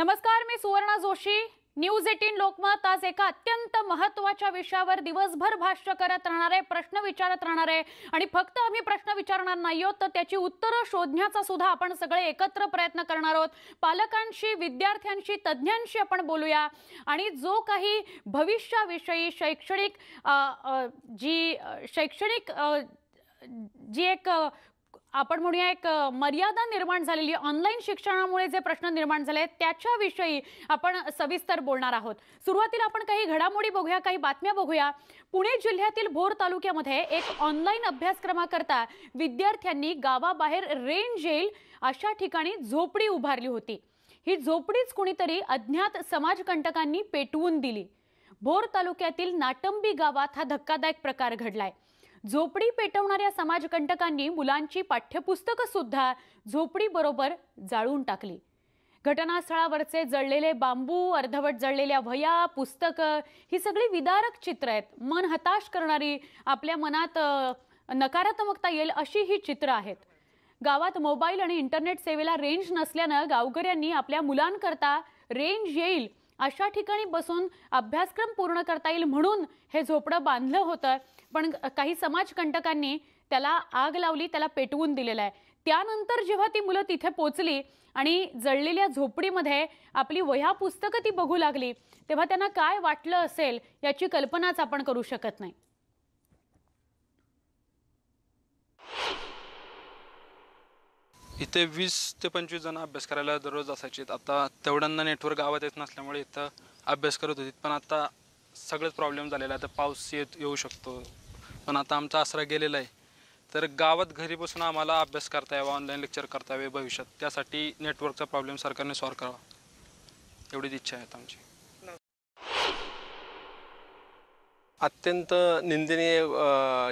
नमस्कार, मी सुवर्णा जोशी. न्यूज 18 लोकमत आज एका अत्यंत महत्त्वाच्या विषयावर दिवसभर भाष्य करत राहणार आहे, प्रश्न विचारत राहणार आहे आणि फक्त आम्ही प्रश्न विचारणार नाही आहोत तर त्याची उत्तरं शोधण्याचा सुद्धा आपण सगळे एकत्र प्रयत्न करणार आहोत. पालकांशी, विद्यार्थ्यांशी, तज्ञांशी आपण बोलूया आणि जो काही भविष्याविषयी जी एक आपण म्हणूया एक मर्यादा निर्माण झालेली ऑनलाईन शिक्षणामुळे जे प्रश्न निर्माण झाले त्याच्याविषयी आपण सविस्तर बोलणार आहोत. सुरुवातीला आपण काही घडामोडी बघूया, काही बातम्या बघूया. पुणे जिल्ह्यातील भोर तालुक्यामध्ये एक ऑनलाईन अभ्यासक्रमाकरता विद्यार्थ्यांनी गावाबाहेर रेंज येईल अशा ठिकाणी झोपडी उभारली होती. ही झोपडीच कुणीतरी अज्ञात समाजकंटकांनी पेटवून दिली. भोर तालुक्यातील नाटंबी गावात हा धक्कादायक प्रकार घडलाय. झोपडी पेटवणाऱ्या समाजकंटकांनी मुलांची पाठ्यपुस्तकं सुद्धा झोपडी बरोबर जाळून टाकली. घटनास्थळावरचे जळलेले बांबू, अर्धवट जळलेल्या वह्या, पुस्तकं ही सगळी विदारक चित्र आहेत. मन हताश करणारी, आपल्या मनात नकारात्मकता येईल अशी ही चित्र आहेत. गावात मोबाईल आणि इंटरनेट सेवेला रेंज नसल्यानं गावकऱ्यांनी आपल्या मुलांकरता रेंज येईल अशा ठिकाणी बसून अभ्यासक्रम पूर्ण करता येईल म्हणून हे झोपडं बांधलं होतं. पण काही समाजकंटकांनी त्याला आग लावली, त्याला पेटवून दिलेलं आहे. त्यानंतर जेव्हा ती मुलं तिथे पोचली आणि जळलेल्या झोपडीमध्ये आपली वह्या पुस्तकं ती बघू लागली तेव्हा त्यांना काय वाटलं असेल याची कल्पनाच आपण करू शकत नाही. इथे 20 ते 25 जण अभ्यास करायला दररोज असायचे. आता तेवढ्यांना नेटवर्क गावात येत नसल्यामुळे इथं अभ्यास करत होते. पण आता सगळंच प्रॉब्लेम झालेला आहे. आता पाऊस येऊ शकतो, पण आता आमचा आसरा गेलेला आहे. तर गावात घरी बसून आम्हाला अभ्यास करता यावा, ऑनलाईन लेक्चर करता यावे भविष्यात. त्यासाठी नेटवर्कचा प्रॉब्लेम सरकारने सॉल्व्ह करावा एवढीच इच्छा आहे आमची. अत्यंत निंदनीय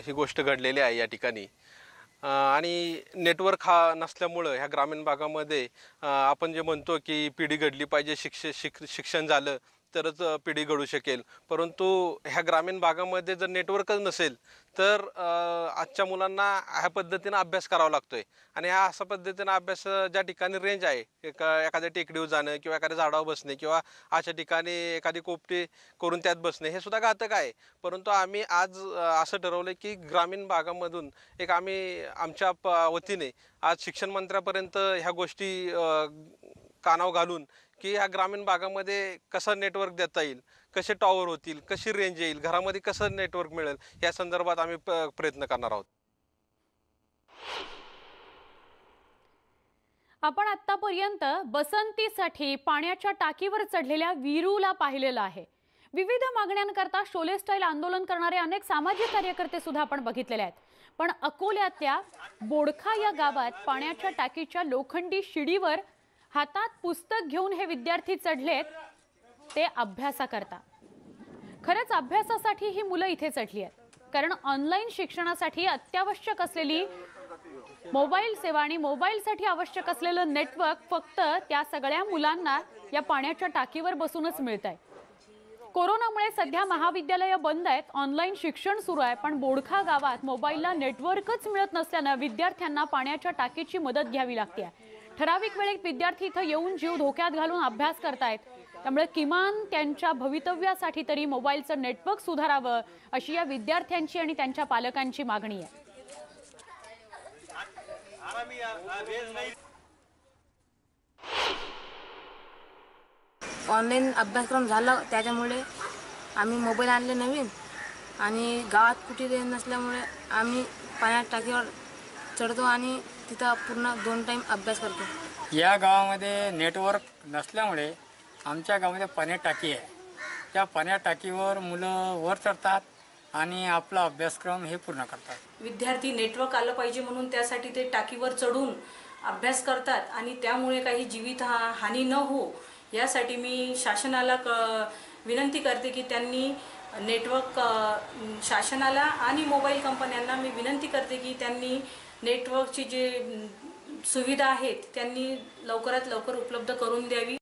ही गोष्ट घडलेली आहे या ठिकाणी. आणि नेटवर्क हा नसल्यामुळं ह्या ग्रामीण भागामध्ये आपण जे म्हणतो की पिढी घडली पाहिजे, शिक्षण झालं तरच पिढी घडू शकेल. परंतु ह्या ग्रामीण भागामध्ये जर नेटवर्कच नसेल तर आजच्या मुलांना ह्या पद्धतीनं अभ्यास करावा लागतोय. आणि ह्या अशा पद्धतीनं अभ्यास ज्या ठिकाणी रेंज आहे, एखाद्या टेकडीवर जाणं किंवा एखाद्या झाडावर बसणे किंवा अशा ठिकाणी एखादी कोपटी करून त्यात बसणे हे सुद्धा घातक आहे. परंतु आम्ही आज असं ठरवलं की ग्रामीण भागामधून आम्ही आमच्या वतीने आज शिक्षण मंत्र्यापर्यंत ह्या गोष्टी कानावर घालून की ह्या ग्रामीण भागामध्ये कसं नेटवर्क देता येईल, कसे टॉवर होतील, कशी रेंज येईल, घरामध्ये कसं नेटवर्क मिळेल या संदर्भात आम्ही प्रयत्न करणार आहोत. आपण आतापर्यंत बसंतीसाठी पाण्याच्या टाकीवर चढलेल्या वीरूला पाहिलेलं आहे. विविध मागण्यांकरता शोले स्टाईल आंदोलन करणारे अनेक सामाजिक कार्यकर्ते सुद्धा आपण बघितलेले आहेत. पण अकोल्यातल्या बोडखा या गावात पाण्याच्या टाकीच्या लोखंडी शिडीवर हातात पुस्तक घेऊन हे विद्यार्थी चढलेत. ते अभ्यासाकरता. खरंच अभ्यासासाठी ही मुलं इथे चढली आहेत, कारण ऑनलाईन शिक्षणासाठी अत्यावश्यक असलेली मोबाईल सेवा आणि मोबाईलसाठी आवश्यक असलेलं नेटवर्क फक्त त्या सगळ्या मुलांना या पाण्याच्या टाकीवर बसूनच मिळत आहे. कोरोनामुळे सध्या महाविद्यालयं बंद आहेत, ऑनलाईन शिक्षण सुरू आहे. पण बोडखा गावात मोबाईलला नेटवर्कच मिळत नसल्यानं विद्यार्थ्यांना पाण्याच्या टाकीची मदत घ्यावी लागते. ठराविक वेळेत विद्यार्थी इथं येऊन जीव धोक्यात घालून अभ्यास करतायत. त्यामुळे किमान त्यांच्या भवितव्यासाठी तरी मोबाईलचं नेटवर्क सुधारावं अशी या विद्यार्थ्यांची आणि त्यांच्या पालकांची मागणी आहे. ऑनलाईन अभ्यासक्रम झाला त्याच्यामुळे आम्ही मोबाईल आणले नवीन आणि गावात कुठे रेंज नसल्यामुळे आम्ही पाण्यात टाकीवर चढतो आणि तिथं पूर्ण 2 टाईम अभ्यास करतो. या गावामध्ये नेटवर्क नसल्यामुळे आमच्या गावामध्ये पाणी टाकी आहे. त्या पाण्या टाकीवर मुलं वर चढतात आणि आपला अभ्यासक्रम हे पूर्ण करतात. विद्यार्थी नेटवर्क आलं पाहिजे म्हणून त्यासाठी ते टाकीवर चढून अभ्यास करतात आणि त्यामुळे काही जीवित हानी न हो यासाठी मी शासनाला विनंती करते की त्यांनी नेटवर्क शासनाला आणि मोबाईल कंपन्यांना मी विनंती करते की त्यांनी नेटवर्कची जे सुविधा आहेत त्यांनी लवकरात लवकर उपलब्ध करून द्यावी.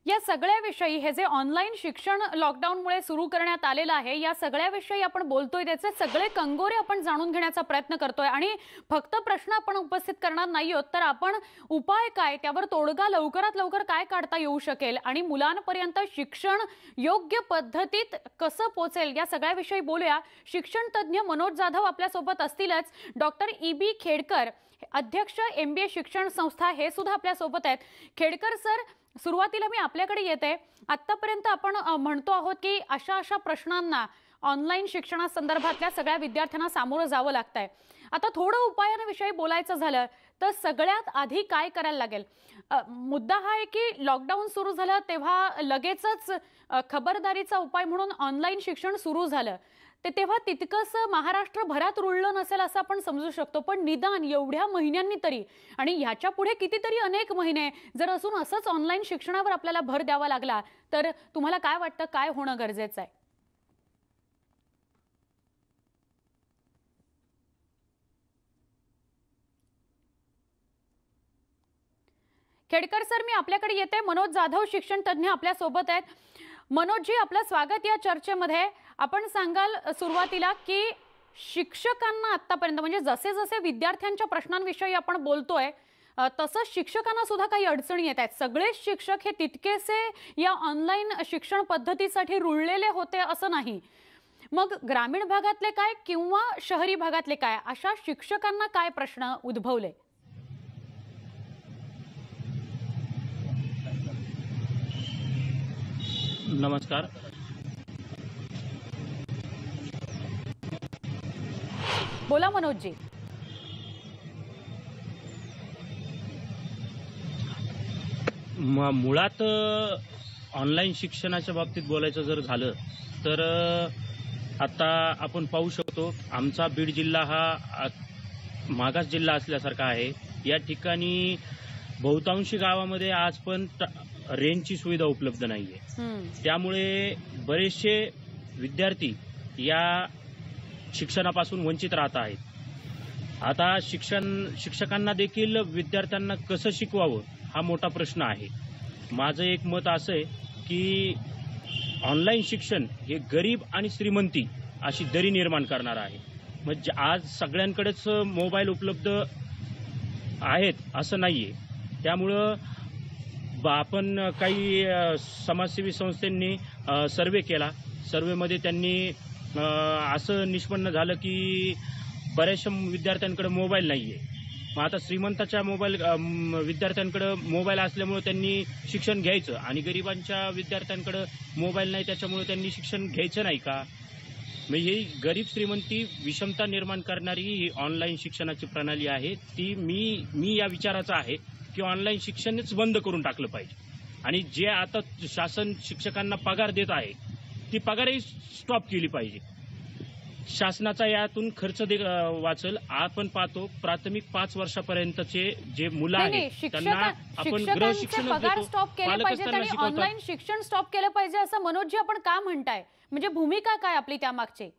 या सगळ्याविषयी हे जे ऑनलाईन शिक्षण लॉकडाऊनमुळे सुरू करण्यात आलेलं आहे या सगळ्याविषयी आपण बोलतोय, त्याचे सगळे कंगोरे आपण जाणून घेण्याचा प्रयत्न करतोय आणि फक्त प्रश्न आपण उपस्थित करणार नाही आहोत, तर आपण उपाय काय, त्यावर तोडगा लवकरात लवकर काय काढता येऊ शकेल आणि मुलांपर्यंत शिक्षण योग्य पद्धतीत कसं पोहोचेल या सगळ्याविषयी बोलूया. शिक्षण तज्ज्ञ मनोज जाधव आपल्यासोबत असतीलच. डॉक्टर EB खेडकर, अध्यक्ष MBA शिक्षण संस्था, हे सुद्धा आपल्यासोबत आहेत. खेडकर सर, सुरुवातीला मी आपल्याकडे येते. आतापर्यंत आपण म्हणतो आहोत की अशा प्रश्नांना ऑनलाईन शिक्षणासंदर्भातल्या सगळ्या विद्यार्थ्यांना सामोरं जावं लागतंय. आता थोडं उपायांविषयी बोलायचं झालं तर सगळ्यात आधी काय करायला लागेल? मुद्दा हा आहे की लॉकडाऊन सुरू झालं तेव्हा लगेचच खबरदारीचा उपाय म्हणून ऑनलाईन शिक्षण सुरू झालं, तेव्हा तितकंसं महाराष्ट्रभरात रुळलं नसेल असं आपण समजू शकतो. पण निदान एवढ्या महिन्यांनी तरी आणि ह्याच्या पुढे कितीतरी अनेक महिने जर असून असंच ऑनलाईन शिक्षणावर आपल्याला भर द्यावा लागला तर तुम्हाला काय वाटतं, काय होणं गरजेचं आहे? खेडकर सर, मी आपल्याकडे येते. मनोज जाधव, शिक्षण तज्ज्ञ, आपल्या सोबत आहेत. मनोजजी, आपलं स्वागत या चर्चेमध्ये. आपण सांगाल सुरुवातीला की शिक्षकांना आतापर्यंत म्हणजे जसे जसे विद्यार्थ्यांच्या प्रश्नांविषयी आपण बोलतोय तसंच शिक्षकांना सुद्धा काही अडचणी येत आहेत. सगळेच शिक्षक हे तितकेसे या ऑनलाईन शिक्षण पद्धतीसाठी रुळलेले होते असं नाही. मग ग्रामीण भागातले काय किंवा शहरी भागातले काय, अशा शिक्षकांना काय प्रश्न उद्भवले? नमस्कार. बोला मनोजजी. मुळात ऑनलाईन शिक्षणाच्या बाबतीत बोलायचं जर झालं तर आता आपण पाहू शकतो आमचा बीड जिल्हा हा मागास जिल्हा असल्यासारखा आहे. या ठिकाणी बहुतांशी गावामध्ये आज पण रेंजची सुविधा उपलब्ध नाहीये. त्यामुळे बरेचसे विद्यार्थी या शिक्षणापासून वंचित राहत आहेत. आता शिक्षकांना देखील विद्यार्थ्यांना कसं शिकवावं हा मोठा प्रश्न आहे. माझं एक मत असं आहे की ऑनलाईन शिक्षण हे गरीब आणि श्रीमंती अशी दरी निर्माण करणार आहे. म्हणजे आज सगळ्यांकडेच मोबाईल उपलब्ध आहेत असं नाहीये. त्यामुळं आपण काही समाजसेवी संस्थांनी सर्वे केला. सर्वेमध्ये त्यांनी असं निष्पन्न झालं की बऱ्याचशा विद्यार्थ्यांकडे मोबाईल नाही आहे. मग आता श्रीमंताच्या विद्यार्थ्यांकडे मोबाईल असल्यामुळे त्यांनी शिक्षण घ्यायचं आणि गरिबांच्या विद्यार्थ्यांकडे मोबाईल नाही त्याच्यामुळे त्यांनी शिक्षण घ्यायचं नाही का? म्हणजे ही गरीब श्रीमंती विषमता निर्माण करणारी ही ऑनलाईन शिक्षणाची प्रणाली आहे. ती मी या विचाराचा आहे की ऑनलाईन शिक्षणच बंद करून टाकलं पाहिजे आणि जे आता शासन शिक्षकांना पगार देत आहे ती पगारही स्टॉप केली पाहिजे. शासनाचा यातून खर्च वाचल. आपण पाहतो प्राथमिक 5 वर्षापर्यंतचे जे मुलं आहेत त्यांना आपण गृह शिक्षण पगार स्टॉप केले पाहिजे आणि ऑनलाईन शिक्षण स्टॉप केलं पाहिजे असं मनोजजी आपण का म्हणताय? म्हणजे भूमिका काय आपली त्यामागची?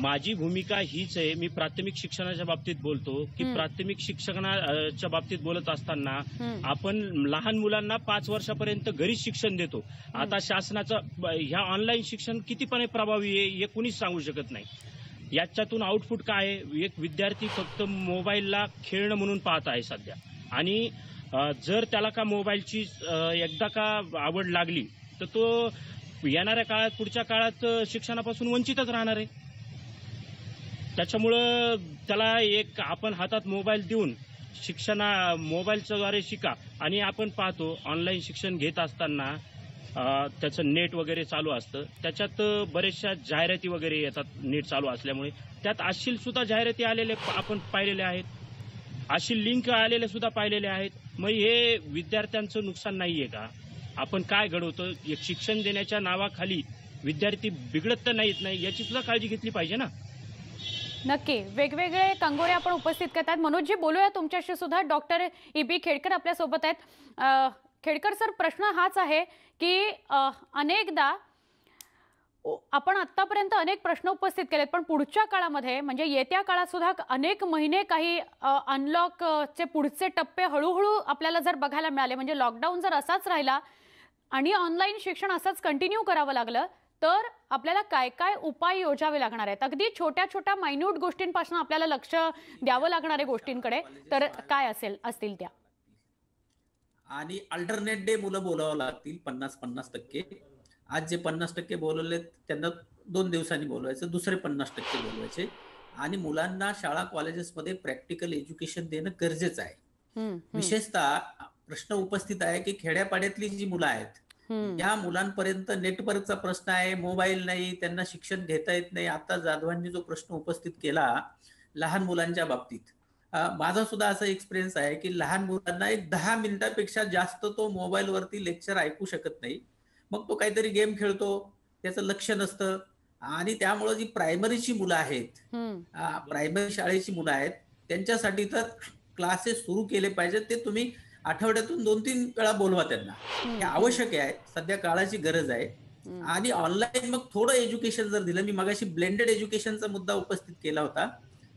माझी भूमिका हीच आहे. मी प्राथमिक शिक्षणाच्या बाबतीत बोलतो की प्राथमिक शिक्षणाच्या बाबतीत बोलत असताना आपण लहान मुलांना 5 वर्षापर्यंत घरीच शिक्षण देतो. आता शासनाचं ह्या ऑनलाईन शिक्षण कितीपणे प्रभावी आहे हे कुणीच सांगू शकत नाही. याच्यातून आउटपुट काय आहे? एक विद्यार्थी फक्त मोबाईलला खेळणं म्हणून पाहत आहे सध्या आणि जर त्याला का मोबाईलची एकदा का आवड लागली तर तो येणाऱ्या काळात पुढच्या काळात शिक्षणापासून वंचितच राहणार आहे. त्याच्यामुळं त्याला एक आपण हातात मोबाईल देऊन मोबाईलच्या द्वारे शिका आणि आपण पाहतो ऑनलाईन शिक्षण घेत असताना त्याचं नेट वगैरे चालू असतं. त्याच्यात बऱ्याचशा जाहिराती वगैरे येतात नेट चालू असल्यामुळे. त्यात अश्लील सुद्धा जाहिराती आलेले आपण पाहिलेले आहेत. अशी लिंक आलेले सुद्धा पाहिलेले आहेत. मग हे विद्यार्थ्यांचं नुकसान नाहीये का? आपण काय घडवतो? एक शिक्षण देण्याच्या नावाखाली विद्यार्थी बिघडत तर नाही याची सुद्धा काळजी घेतली पाहिजे ना. नक्की वेगवेगळे कंगोरे आपण उपस्थित करतात. मनोजजी, बोलूया तुमच्याशी सुद्धा. डॉक्टर EB खेडकर आपल्या सोबत आहेत. खेडकर सर, प्रश्न हाच आहे की अनेकदा आपण आतापर्यंत अनेक प्रश्न उपस्थित केलेत, पण पुढच्या काळामध्ये म्हणजे येत्या काळात सुद्धा अनेक महिने काही अनलॉकचे पुढचे टप्पे हळूहळू आपल्याला जर बघायला मिळाले, म्हणजे लॉकडाऊन जर असाच राहिला आणि ऑनलाईन शिक्षण असंच कंटिन्यू करावं लागलं, तर आपल्याला काय काय उपाय योजावे लागणार आहेत? अगदी छोट्या छोट्या मायन्यूट गोष्टींपासून आपल्याला लक्ष द्यावं लागणार आहे गोष्टींकडे, तर काय असतील त्या? आणि अल्टरनेट डे मुलं बोलावं लागतील 50-50%. आज जे 50% बोलवले त्यांना 2 दिवसांनी बोलवायचं, दुसरे 50% बोलवायचे. आणि मुलांना शाळा कॉलेजेसमध्ये प्रॅक्टिकल एज्युकेशन देणं गरजेचं आहे. विशेषतः प्रश्न उपस्थित आहे की खेड्यापाड्यातली जी मुलं आहेत या मुलांपर्यंत नेटवर्कचा प्रश्न आहे, मोबाईल नाही, त्यांना शिक्षण घेता येत नाही. आता जाधवांनी जो प्रश्न उपस्थित केला लहान मुलांच्या बाबतीत, माझा सुद्धा असा एक्सपिरियन्स आहे की लहान मुलांना एक 10 मिनिटापेक्षा जास्त तो मोबाईलवरती लेक्चर ऐकू शकत नाही. मग तो काहीतरी गेम खेळतो, त्याचं लक्ष नसतं. आणि त्यामुळे जी प्रायमरीची मुलं आहेत, प्रायमरी शाळेची मुलं आहेत, त्यांच्यासाठी तर क्लासेस सुरू केले पाहिजेत. ते तुम्ही आठवड्यातून 2-3 वेळा बोलवा त्यांना, हे आवश्यक आहे, सध्या काळाची गरज आहे. आणि ऑनलाईन मग थोडं एज्युकेशन जर दिलं, मी मगाशी ब्लेंडेड एज्युकेशनचा मुद्दा उपस्थित केला होता,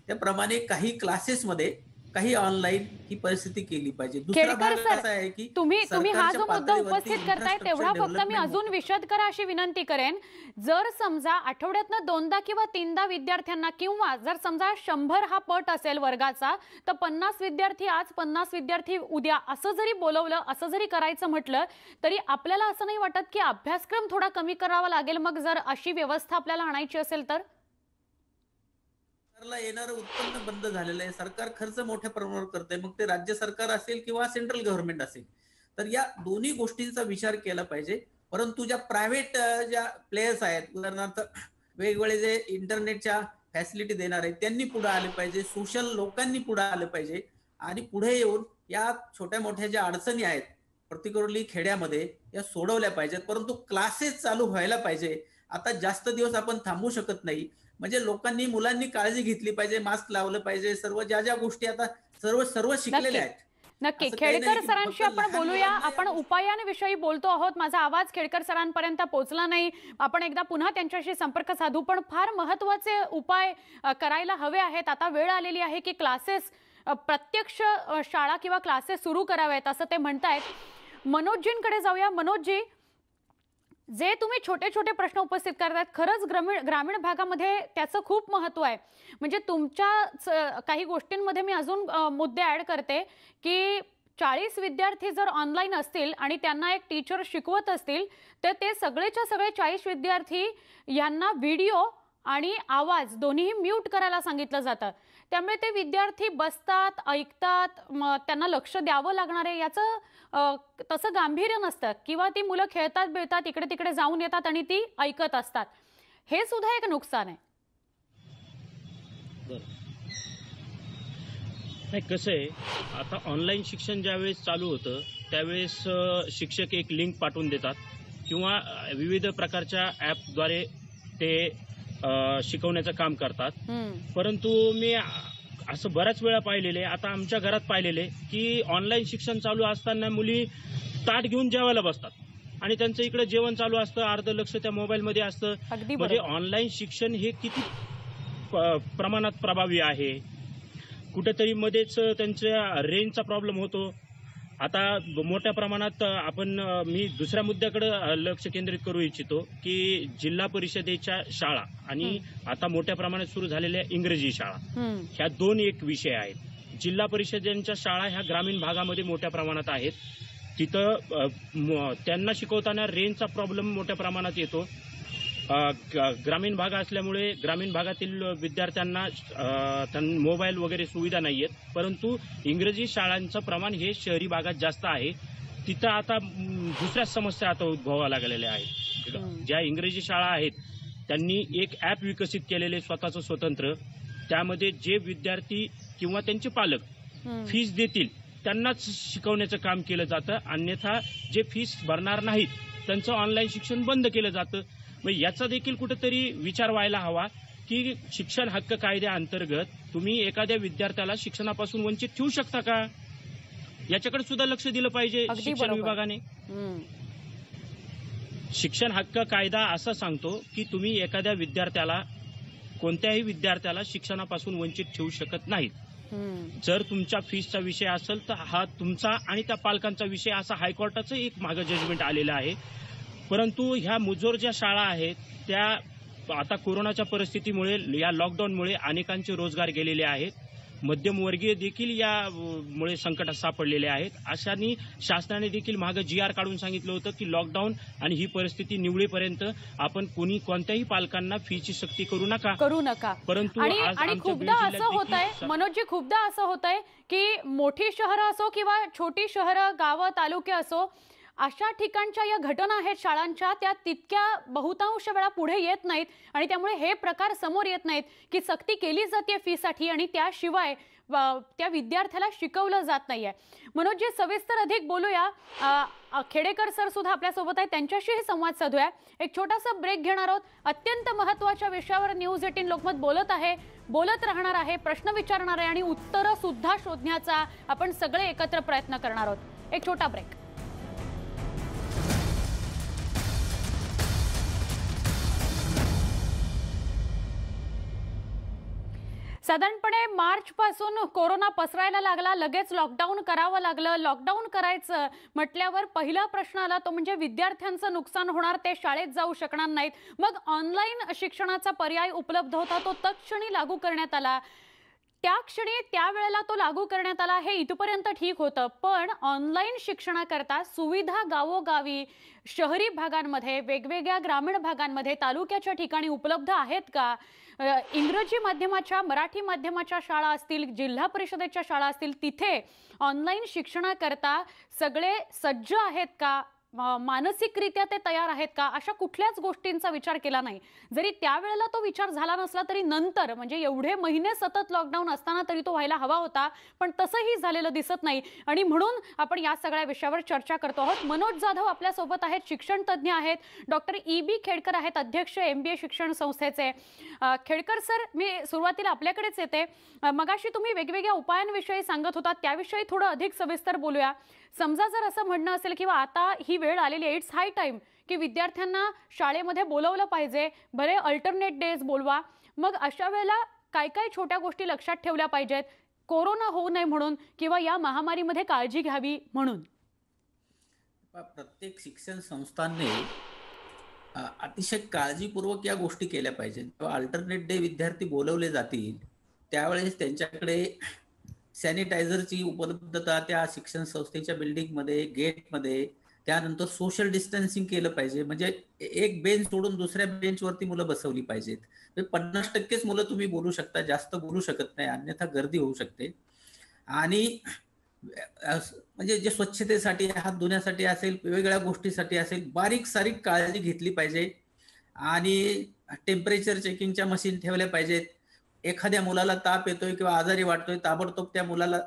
त्याप्रमाणे काही क्लासेसमध्ये काही ऑनलाईन ही परिस्थिती केली पाहिजे. दुसरा भाग असा आहे की तुम्ही हा जो मुद्दा उपस्थित करताय तेवढा फक्त मी अजून विशद करा अशी विनंती करेन. जर समजा आठवड्यातनं 2दा किंवा 3दा विद्यार्थ्यांना, किंवा जर समजा 100 हा पट असेल वर्गाचा, तर 50 विद्यार्थी आज, 50 विद्यार्थी उद्या, असं जरी बोलवलं, असं जरी करायचं म्हटलं, तरी आपल्याला असं नाही वाटत की अभ्यासक्रम थोडा कमी करावा लागेल मग जर अशी व्यवस्था आपल्याला आणायची असेल तर? सरकारला येणारं उत्पन्न बंद झालेलं आहे. सरकार खर्च मोठ्या प्रमाणावर करते, मग ते राज्य सरकार असेल किंवा सेंट्रल गव्हर्नमेंट असेल. तर या दोन्ही गोष्टींचा विचार केला पाहिजे. परंतु ज्या प्रायव्हेट ज्या प्लेयर्स आहेत, उदाहरणार्थ वेगवेगळे जे इंटरनेटच्या फॅसिलिटी देणार आहेत, त्यांनी पुढे आले पाहिजे, सोशल लोकांनी पुढे आले पाहिजे आणि पुढे येऊन या छोट्या मोठ्या ज्या अडचणी आहेत पर्टिक्युलरली खेड्यामध्ये या सोडवल्या पाहिजेत. परंतु क्लासेस चालू व्हायला पाहिजे. आता जास्त दिवस आपण थांबू शकत नाही. म्हणजे लोकांनी, मुलांनी काळजी घेतली पाहिजे, मास्क लावलं पाहिजे, सर्व ज्या ज्या गोष्टी आता सर्व शिकलेल्या आहेत. नक्की खेडकर सरांशी आपण बोलूया. आपण उपायांविषयी बोलतो आहोत. माझा आवाज खेडकर सरांपर्यंत पोहोचला नाही, आपण एकदा पुन्हा त्यांच्याशी संपर्क साधू. पण फार महत्त्वाचे उपाय करायला हवे आहेत. आता वेळ आलेली आहे की क्लासेस, प्रत्यक्ष शाळा किंवा क्लासेस सुरू करावेत असं ते म्हणतायत. मनोजजींकडे जाऊया. मनोजजी, जे तुम्ही छोटे छोटे प्रश्न उपस्थित करतायत, खरंच ग्रामीण भागामध्ये त्याचं खूप महत्त्व आहे. म्हणजे तुमच्या काही गोष्टींमध्ये मी अजून मुद्दे ॲड करते की 40 विद्यार्थी जर ऑनलाईन असतील आणि त्यांना एक टीचर शिकवत असतील, तर ते सगळेच्या सगळे 40 विद्यार्थी यांना व्हिडिओ आणि आवाज दोन्ही म्यूट करायला सांगितलं जातं. त्यामुळे ते विद्यार्थी बसतात, ऐकतात, त्यांना लक्ष द्यावं लागणार आहे याचं तसं गांभीर्य नसतं, किंवा ती मुलं खेळतात बिळतात, इकडे तिकडे जाऊन येतात आणि ती ऐकत असतात. हे सुद्धा एक नुकसान आहे. नाही, कसं आहे, आता ऑनलाईन शिक्षण ज्यावेळेस चालू होतं त्यावेळेस शिक्षक एक लिंक पाठवून देतात किंवा विविध प्रकारच्या ॲपद्वारे ते शिकवण्याचं काम करतात. परंतु मी असं बऱ्याच वेळा पाहिलेले, आता आमच्या घरात पाहिलेले की ऑनलाईन शिक्षण चालू असताना मुली ताट घेऊन जेवायला बसतात आणि त्यांचं इकडे जेवण चालू असतं, अर्ध लक्ष त्या मोबाईलमध्ये असतं. म्हणजे ऑनलाईन शिक्षण हे किती प्रमाणात प्रभावी आहे. कुठेतरी मध्येच त्यांच्या रेंजचा प्रॉब्लेम होतो. आता मोठ्या प्रमाणात मी दुसऱ्या मुद्द्याकडे लक्ष केंद्रित करू इच्छितो की जिल्हा परिषदेच्या शाळा आणि आता मोठ्या प्रमाणात सुरू झालेल्या इंग्रजी शाळा, ह्या दोन एक विषय आहेत. जिल्हा परिषदेच्या शाळा ह्या ग्रामीण भागामध्ये मोठ्या प्रमाणात आहेत. तिथं त्यांना शिकवताना रेंजचा प्रॉब्लेम मोठ्या प्रमाणात येतो. ग्रामीण भाग असल्यामुळे ग्रामीण भागातील विद्यार्थ्यांना मोबाईल वगैरे सुविधा नाही आहेत. परंतु इंग्रजी शाळांचं प्रमाण हे शहरी भागात जास्त आहे. तिथं आता दुसऱ्या समस्या आता उद्भवायला लागलेल्या आहेत. ज्या इंग्रजी शाळा आहेत त्यांनी एक ॲप विकसित केलेले स्वतःचं स्वतंत्र, त्यामध्ये जे विद्यार्थी किंवा त्यांचे पालक फीस देतील त्यांनाच शिकवण्याचं काम केलं जातं. अन्यथा जे फीस भरणार नाहीत त्यांचं ऑनलाईन शिक्षण बंद केलं जातं. मग याचा देखील कुठेतरी विचार व्हायला हवा की शिक्षण हक्क कायद्याअंतर्गत तुम्ही एखाद्या विद्यार्थ्याला शिक्षणापासून वंचित ठेवू शकता का, याच्याकडे सुद्धा लक्ष दिलं पाहिजे शिक्षण विभागाने. शिक्षण हक्क कायदा असं सांगतो की तुम्ही एखाद्या विद्यार्थ्याला, कोणत्याही विद्यार्थ्याला शिक्षणापासून वंचित ठेवू शकत नाहीत. जर तुमच्या फीसचा विषय असेल तर हा तुमचा आणि त्या पालकांचा विषय, असा हायकोर्टाचं एक मागं जजमेंट आलेलं आहे. परंतु ह्या मुजोर ज्या शाळा आहेत त्या आता कोरोनाच्या परिस्थितीमुळे, या लॉकडाऊनमुळे अनेकांचे रोजगार गेलेले आहेत. मध्यमवर्गीय देखील यामुळे संकटात सापडलेले आहेत. अशांनी शासनाने देखील मागं GR काढून सांगितलं होतं की लॉकडाऊन आणि ही परिस्थिती निवळेपर्यंत आपण कोणत्याही पालकांना फीची सक्ती करू नका. परंतु आणि आज आमच्या बीड खूपदा जिल्ह्यात असं होत आहे देखील मनोजजी, खूपदा असं होत आहे की मोठी शहरं असो किंवा छोटी शहरं, गावं, तालुके असो, अशा ठिकाणच्या या घटना आहेत शाळांच्या, त्या तितक्या बहुतांश वेळा पुढे येत नाहीत आणि त्यामुळे हे प्रकार समोर येत नाहीत की सक्ती केली जाते फीसाठी आणि त्याशिवाय त्या विद्यार्थ्याला शिकवलं जात नाहीये. मनोजजी, सविस्तर अधिक बोलूया. खेडेकर सर सुद्धा आपल्यासोबत आहेत, त्यांच्याशीही संवाद साधूया. एक छोटासा ब्रेक घेणार आहोत. अत्यंत महत्त्वाच्या विषयावर न्यूज 18 लोकमत बोलत आहे, बोलत राहणार आहे, प्रश्न विचारणार आहे आणि उत्तरं सुद्धा शोधण्याचा आपण सगळे एकत्र प्रयत्न करणार आहोत. एक छोटा ब्रेक. साधारणपणे मार्च पासून कोरोना पसरायला लागला, लगेच लॉकडाऊन करावं लागलं. लॉकडाऊन करायचं म्हटल्यावर पहिला प्रश्न आला तो म्हणजे विद्यार्थ्यांचं नुकसान होणार, ते शाळेत जाऊ शकणार नाहीत. मग ऑनलाईन शिक्षणाचा पर्याय उपलब्ध होता, तो तत्क्षणी लागू करण्यात आला. त्यावेळेला तो लागू करण्यात आला, हे इथपर्यंत ठीक होतं. पण ऑनलाईन शिक्षणाकरता सुविधा गावोगावी, शहरी भागांमध्ये, वेगवेगळ्या ग्रामीण भागांमध्ये, तालुक्याच्या ठिकाणी उपलब्ध आहेत का? इंग्रजी माध्यमाच्या, मराठी माध्यमाच्या शाळा असतील, जिल्हा परिषदेच्या शाळा असतील, तिथे ऑनलाईन शिक्षणाकरता सगळे सज्ज आहेत का? मानसिकरित्या ते तयार आहेत का? अशा कुठल्याच गोष्टींचा विचार केला नाही. जरी त्यावेळेला तो विचार झाला नसला तरी नंतर, म्हणजे एवढे महिने सतत लॉकडाऊन असताना तरी तो व्हायला हवा होता, पण तसंही झालेलं दिसत नाही. आणि म्हणून आपण या सगळ्या विषयावर चर्चा करतो आहोत. मनोज जाधव आपल्यासोबत आहेत, शिक्षण तज्ज्ञ आहेत. डॉक्टर EB खेडकर आहेत, अध्यक्ष MBA शिक्षण संस्थेचे. खेडकर सर, मी सुरुवातीला आपल्याकडेच येते. मगाशी तुम्ही वेगवेगळ्या उपायांविषयी सांगत होता, त्याविषयी थोडं अधिक सविस्तर बोलूया. समजा जर असं म्हणणं असेल किंवा आता ही वेळ आलेली आहे, इट्स हाय टाइम की विद्यार्थ्यांना शाळेमध्ये बोलवलं पाहिजे, बरे अल्टरनेट डेज बोलवा. मग अशा वेळेला काय काय छोट्या गोष्टी लक्षात ठेवल्या पाहिजेत, कोरोना होऊ नये म्हणून किंवा या महामारीमध्ये काळजी घ्यावी म्हणून? प्रत्येक शिक्षण संस्थांनी अतिशय काळजीपूर्वक या गोष्टी केल्या पाहिजेत. जेव्हा अल्टरनेट डे विद्यार्थी बोलवले जातील त्यावेळेस त्यांच्याकडे सॅनिटायझरची उपलब्धता त्या शिक्षण संस्थेच्या बिल्डिंगमध्ये, गेटमध्ये, त्यानंतर सोशल डिस्टन्सिंग केलं पाहिजे. म्हणजे एक बेंच सोडून दुसऱ्या बेंचवरती मुलं बसवली पाहिजेत. 50%च मुलं तुम्ही बोलू शकता, जास्त बोलू शकत नाही, अन्यथा गर्दी होऊ शकते. आणि म्हणजे जे स्वच्छतेसाठी, हात धुण्यासाठी असेल, वेगवेगळ्या गोष्टीसाठी असेल, बारीक सारीक काळजी घेतली पाहिजे. आणि टेम्परेचर चेकिंगच्या मशीन ठेवल्या पाहिजेत. एखाद्या मुलाला ताप येतोय किंवा आजारी वाटतोय, ताबडतोब त्या मुलाला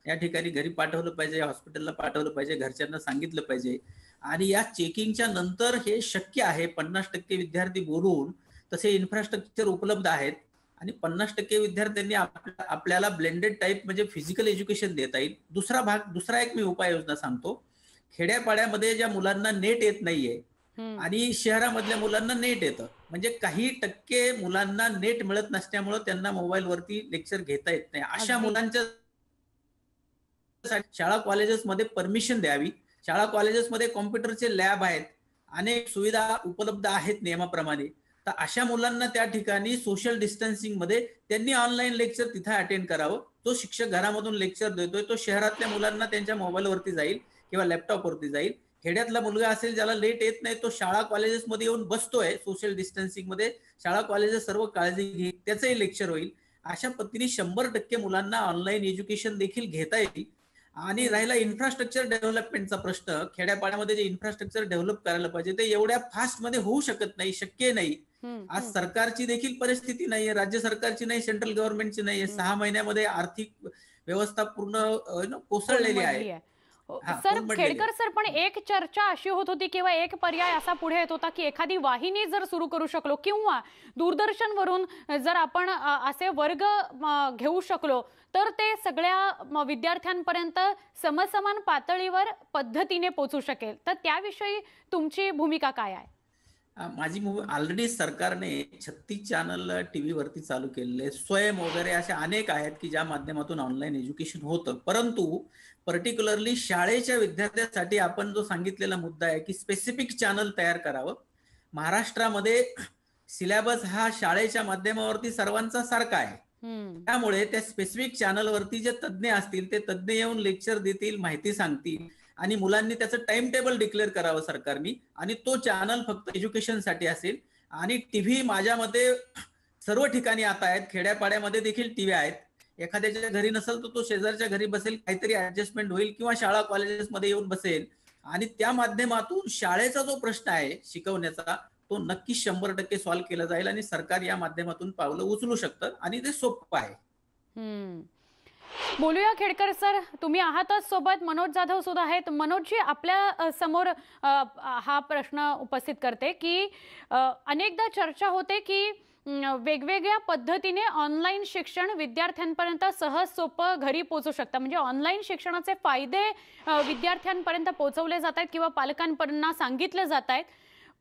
या ठिकाणी घरी पाठवलं पाहिजे, हॉस्पिटलला पाठवलं पाहिजे, घरच्यांना सांगितलं पाहिजे. आणि या चेकिंगच्या नंतर हे शक्य आहे. 50% विद्यार्थी बोलून तसे इन्फ्रास्ट्रक्चर उपलब्ध आहेत आणि 50% विद्यार्थ्यांनी आपल्याला ब्लेंडेड टाईप म्हणजे फिजिकल एज्युकेशन देता येईल. दुसरा एक मी उपाययोजना सांगतो. खेड्यापाड्यामध्ये ज्या मुलांना नेट येत नाहीये आणि शहरामधल्या मुलांना नेट येतं, म्हणजे काही टक्के मुलांना नेट मिळत नसल्यामुळे त्यांना मोबाईलवरती लेक्चर घेता येत नाही, अशा मुलांच्या शाळा कॉलेजेसमध्ये परमिशन द्यावी. शाळा कॉलेजेसमध्ये कॉम्प्युटरचे लॅब आहेत, अनेक सुविधा उपलब्ध आहेत नियमाप्रमाणे. तर अशा मुलांना त्या ठिकाणी सोशल डिस्टन्सिंग मध्ये त्यांनी ऑनलाईन लेक्चर तिथे अटेंड करावं. जो शिक्षक घरामधून लेक्चर देतोय तो शहरातल्या मुलांना त्यांच्या मोबाईलवरती जाईल किंवा लॅपटॉपवरती जाईल. खेड्यातला मुलगा असेल ज्याला लेट येत नाही, तो शाळा कॉलेजेसमध्ये येऊन बसतोय सोशल डिस्टन्सिंग मध्ये, शाळा कॉलेजेस सर्व काळजी घेईल, त्याचंही लेक्चर होईल. अशा पद्धतीने 100% मुलांना ऑनलाईन एज्युकेशन देखील घेता येईल. आणि राहिला इन्फ्रास्ट्रक्चर डेव्हलपमेंटचा प्रश्न, खेड्यापाड्यामध्ये जे इन्फ्रास्ट्रक्चर डेव्हलप करायला पाहिजे ते एवढ्या फास्ट मध्ये होऊ शकत नाही, शक्य नाही. आज सरकारची देखील परिस्थिती नाहीये, राज्य सरकारची नाही, सेंट्रल गव्हर्नमेंटची नाहीये. 6 महिन्यामध्ये आर्थिक व्यवस्था पूर्ण कोसळलेली आहे. हा, सर तोंड पडलेले खेडकर सर, पण एक चर्चा अशी होत होती किंवा एक पर्याय असा पुढे येत होता की एखादी वाहिनी जर सुरू करू शकलो किंवा दूरदर्शनवरून जर आपण असे वर्ग घेऊ शकलो तर ते सगळ्या विद्यार्थ्यांपर्यंत समसमान पातळीवर पद्धतीने पोहोचू शकेल, तर त्याविषयी तुमची भूमिका काय आहे? माझी ऑलरेडी सरकारने 36 चॅनल टीव्ही वरती चालू केलेले, स्वयं वगैरे असे अनेक आहेत की ज्या माध्यमातून ऑनलाईन एज्युकेशन होतं. परंतु पर्टिक्युलरली शाळेच्या विद्यार्थ्यांसाठी आपण जो सांगितलेला मुद्दा आहे की स्पेसिफिक चॅनल तयार करावं. महाराष्ट्रामध्ये सिलेबस हा शाळेच्या माध्यमावरती सर्वांचा सारखा आहे. त्यामुळे त्या स्पेसिफिक चॅनलवरती जे तज्ज्ञ असतील ते तज्ज्ञ येऊन लेक्चर देतील, माहिती सांगतील आणि मुलांनी त्याचं टाइम टेबल डिक्लेअर करावं सरकारनी, आणि तो चॅनल फक्त एज्युकेशनसाठी असेल. आणि टीव्ही माझ्या मते सर्व ठिकाणी आता आहेत, खेड्यापाड्यामध्ये देखील टीव्ही आहेत. एखाद्याच्या घरी नसेल तर तो शेजारच्या घरी बसेल, काहीतरी ऍडजस्टमेंट होईल किंवा शाळा कॉलेजेसमध्ये येऊन बसेल आणि त्या माध्यमातून शाळेचा जो प्रश्न आहे शिकवण्याचा तो नक्की 100% सॉल्व्ह केला जाईल आणि सरकार या माध्यमातून पावलं उचलू शकतं आणि ते सोपं आहे. बोलूया खेडकर सर, तुम्ही आहातच सोबत, मनोज जाधव सुद्धा आहेत. मनोजजी, आपल्या समोर हा प्रश्न उपस्थित करते की अनेकदा चर्चा होते की वेगवेगळ्या पद्धतीने ऑनलाईन शिक्षण विद्यार्थ्यांपर्यंत सहज सोपं घरी पोहोचू शकतं, म्हणजे ऑनलाईन शिक्षणाचे फायदे विद्यार्थ्यांपर्यंत पोहोचवले जात आहेत किंवा पालकांपर्यंत सांगितले जात आहेत.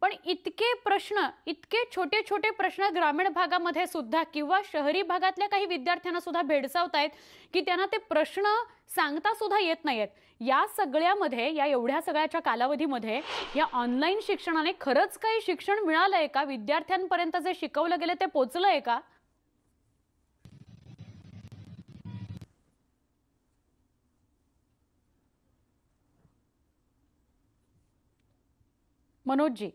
पण इतके छोटे छोटे प्रश्न ग्रामीण भागामध्ये सुद्धा किंवा शहरी भागातल्या काही विद्यार्थ्यांना सुद्धा भेडसावत आहेत की त्यांना ते प्रश्न सांगता सुद्धा येत नाहीत. या सगळ्यामध्ये, या एवढ्या सगळ्याच्या कालावधीमध्ये या ऑनलाईन शिक्षणाने खरंच काही शिक्षण मिळालंय का? विद्यार्थ्यांपर्यंत जे शिकवलं गेलं ते पोहोचलंय का? मनोजजी.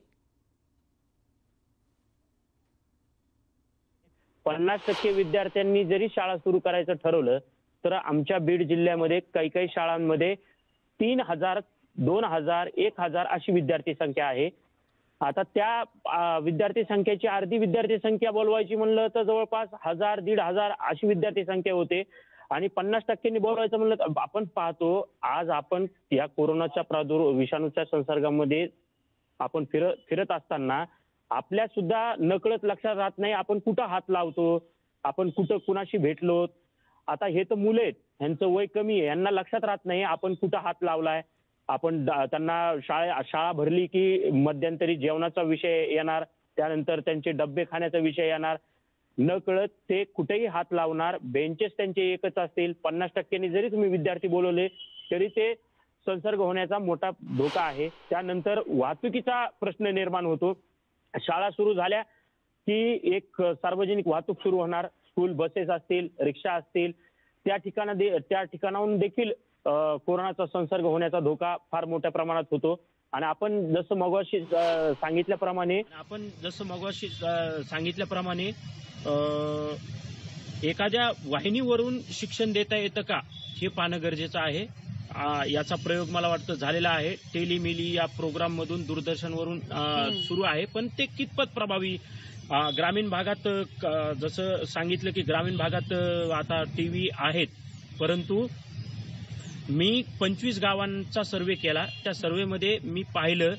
50% विद्यार्थ्यांनी जरी शाळा सुरू करायचं ठरवलं तर आमच्या बीड जिल्ह्यामध्ये काही काही शाळांमध्ये 3000, 2000, 1000 अशी विद्यार्थी संख्या आहे. आता त्या विद्यार्थी संख्येची अर्धी विद्यार्थी संख्या बोलवायची म्हणलं तर जवळपास 1000, 1500 अशी विद्यार्थी संख्या होते. आणि 50% बोलवायचं म्हणलं तर आपण पाहतो आज आपण या कोरोनाच्या विषाणूच्या संसर्गामध्ये आपण फिरत असताना आपल्या सुद्धा नकळत लक्षात राहत नाही आपण कुठं हात लावतो, आपण कुठं कुणाशी भेटलो. आता हे तर मुलं आहेत, ह्यांचं वय कमी आहे, यांना लक्षात राहत नाही आपण कुठं हात लावलाय. आपण त्यांना शाळा भरली की मध्यंतरी जेवणाचा विषय येणार, त्यानंतर त्यांचे डब्बे खाण्याचा विषय येणार, नकळत ते कुठेही हात लावणार. बेंचेस त्यांचे एकच असतील. 50% जरी तुम्ही विद्यार्थी बोलवले तरी ते संसर्ग होण्याचा मोठा धोका आहे. त्यानंतर वाहतुकीचा प्रश्न निर्माण होतो. शाळा सुरू झाल्या की एक सार्वजनिक वाहतूक सुरू होणार, स्कूल बसेस असतील, रिक्षा असतील, त्या ठिकाणाहून देखील कोरोनाचा संसर्ग होण्याचा धोका फार मोठ्या प्रमाणात होतो. आणि आपण जसं मगाशी सांगितल्याप्रमाणे एखाद्या वाहिनीवरून शिक्षण देता येतं का हे पाहणं गरजेचं आहे. याचा प्रयोग मला वाटतं झालेला आहे. टेलिमिली या प्रोग्राम मधून दूरदर्शनवरून सुरू आहे, पण ते कितपत प्रभावी ग्रामीण भागात जसं सांगितलं की ग्रामीण भागात आता टीव्ही आहेत, परंतु मी 25 गावांचा सर्वे केला. त्या सर्वेमध्ये मी पाहिलं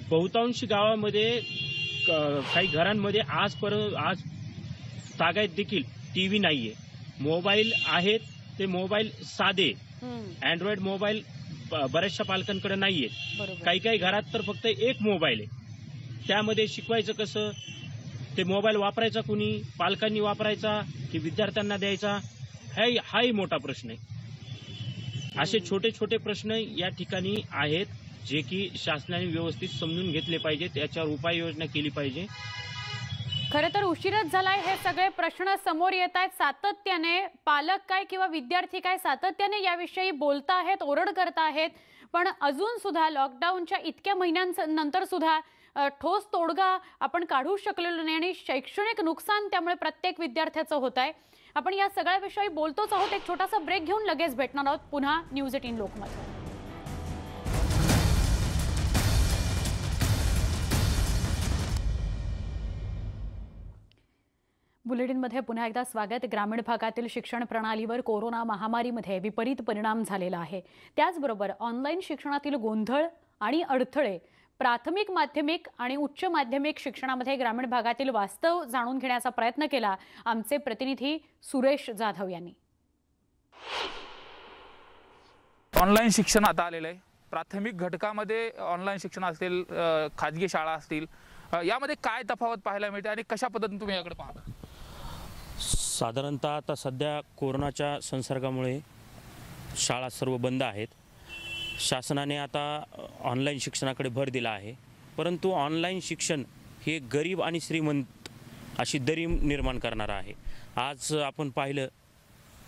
बहुतांशी गावामध्ये काही घरांमध्ये आज तागायत देखील टीव्ही नाहीये. मोबाईल आहेत, ते मोबाईल साधे अँड्रॉइड मोबाईल बऱ्याचशा पालकांकडे नाहीये. काही घरात तर फक्त एक मोबाईल आहे. त्यामध्ये शिकवायचं कसं? ते मोबाईल वापरायचा कुणी? पालकांनी वापरायचा की विद्यार्थ्यांना द्यायचा? हाही मोठा प्रश्न आहे. असे छोटे छोटे प्रश्न या ठिकाणी आहेत जे की शासनाने व्यवस्थित समजून घेतले पाहिजेत, याच्यावर उपाययोजना केली पाहिजे. खरं तर उशीरच झालाय. हे सगळे प्रश्न समोर येत आहेत सातत्याने. पालक काय किंवा विद्यार्थी काय सातत्याने याविषयी बोलत आहेत, ओरड करत आहेत, पण अजून सुद्धा लॉकडाऊनच्या इतक्या महिन्यांनंतर सुद्धा ठोस तोडगा आपण काढू शकलेलो नाही आणि शैक्षणिक नुकसान त्यामुळे प्रत्येक विद्यार्थ्याचं होत आहे. आपण या सगळ्याविषयी बोलतोच आहोत. एक छोटासा ब्रेक घेऊन लगेच भेटणार आहोत पुन्हा न्यूज 18 लोकमत. बुलेटिनमध्ये पुन्हा एकदा स्वागत. ग्रामीण भागातील शिक्षण प्रणालीवर कोरोना महामारीमध्ये विपरीत परिणाम झालेला आहे. त्याचबरोबर ऑनलाईन शिक्षणातील गोंधळ आणि अडथळे प्राथमिक, माध्यमिक आणि उच्च माध्यमिक शिक्षणामध्ये ग्रामीण भागातील वास्तव जाणून घेण्याचा प्रयत्न केला आमचे प्रतिनिधी सुरेश जाधव यांनी. ऑनलाईन शिक्षण आता आलेलं आहे. प्राथमिक घटकामध्ये ऑनलाईन शिक्षण असतील, खाजगी शाळा असतील, यामध्ये काय तफावत पाहायला मिळते आणि कशा पद्धतीने तुम्ही याकडे पाहता? साधारणतः आता सध्या कोरोनाच्या संसर्गामुळे शाळा सर्व बंद आहेत. शासनाने आता ऑनलाईन शिक्षणाकडे भर दिला आहे. परंतु ऑनलाईन शिक्षण हे गरीब आणि श्रीमंत अशी दरी निर्माण करणारं आहे. आज आपण पाहिलं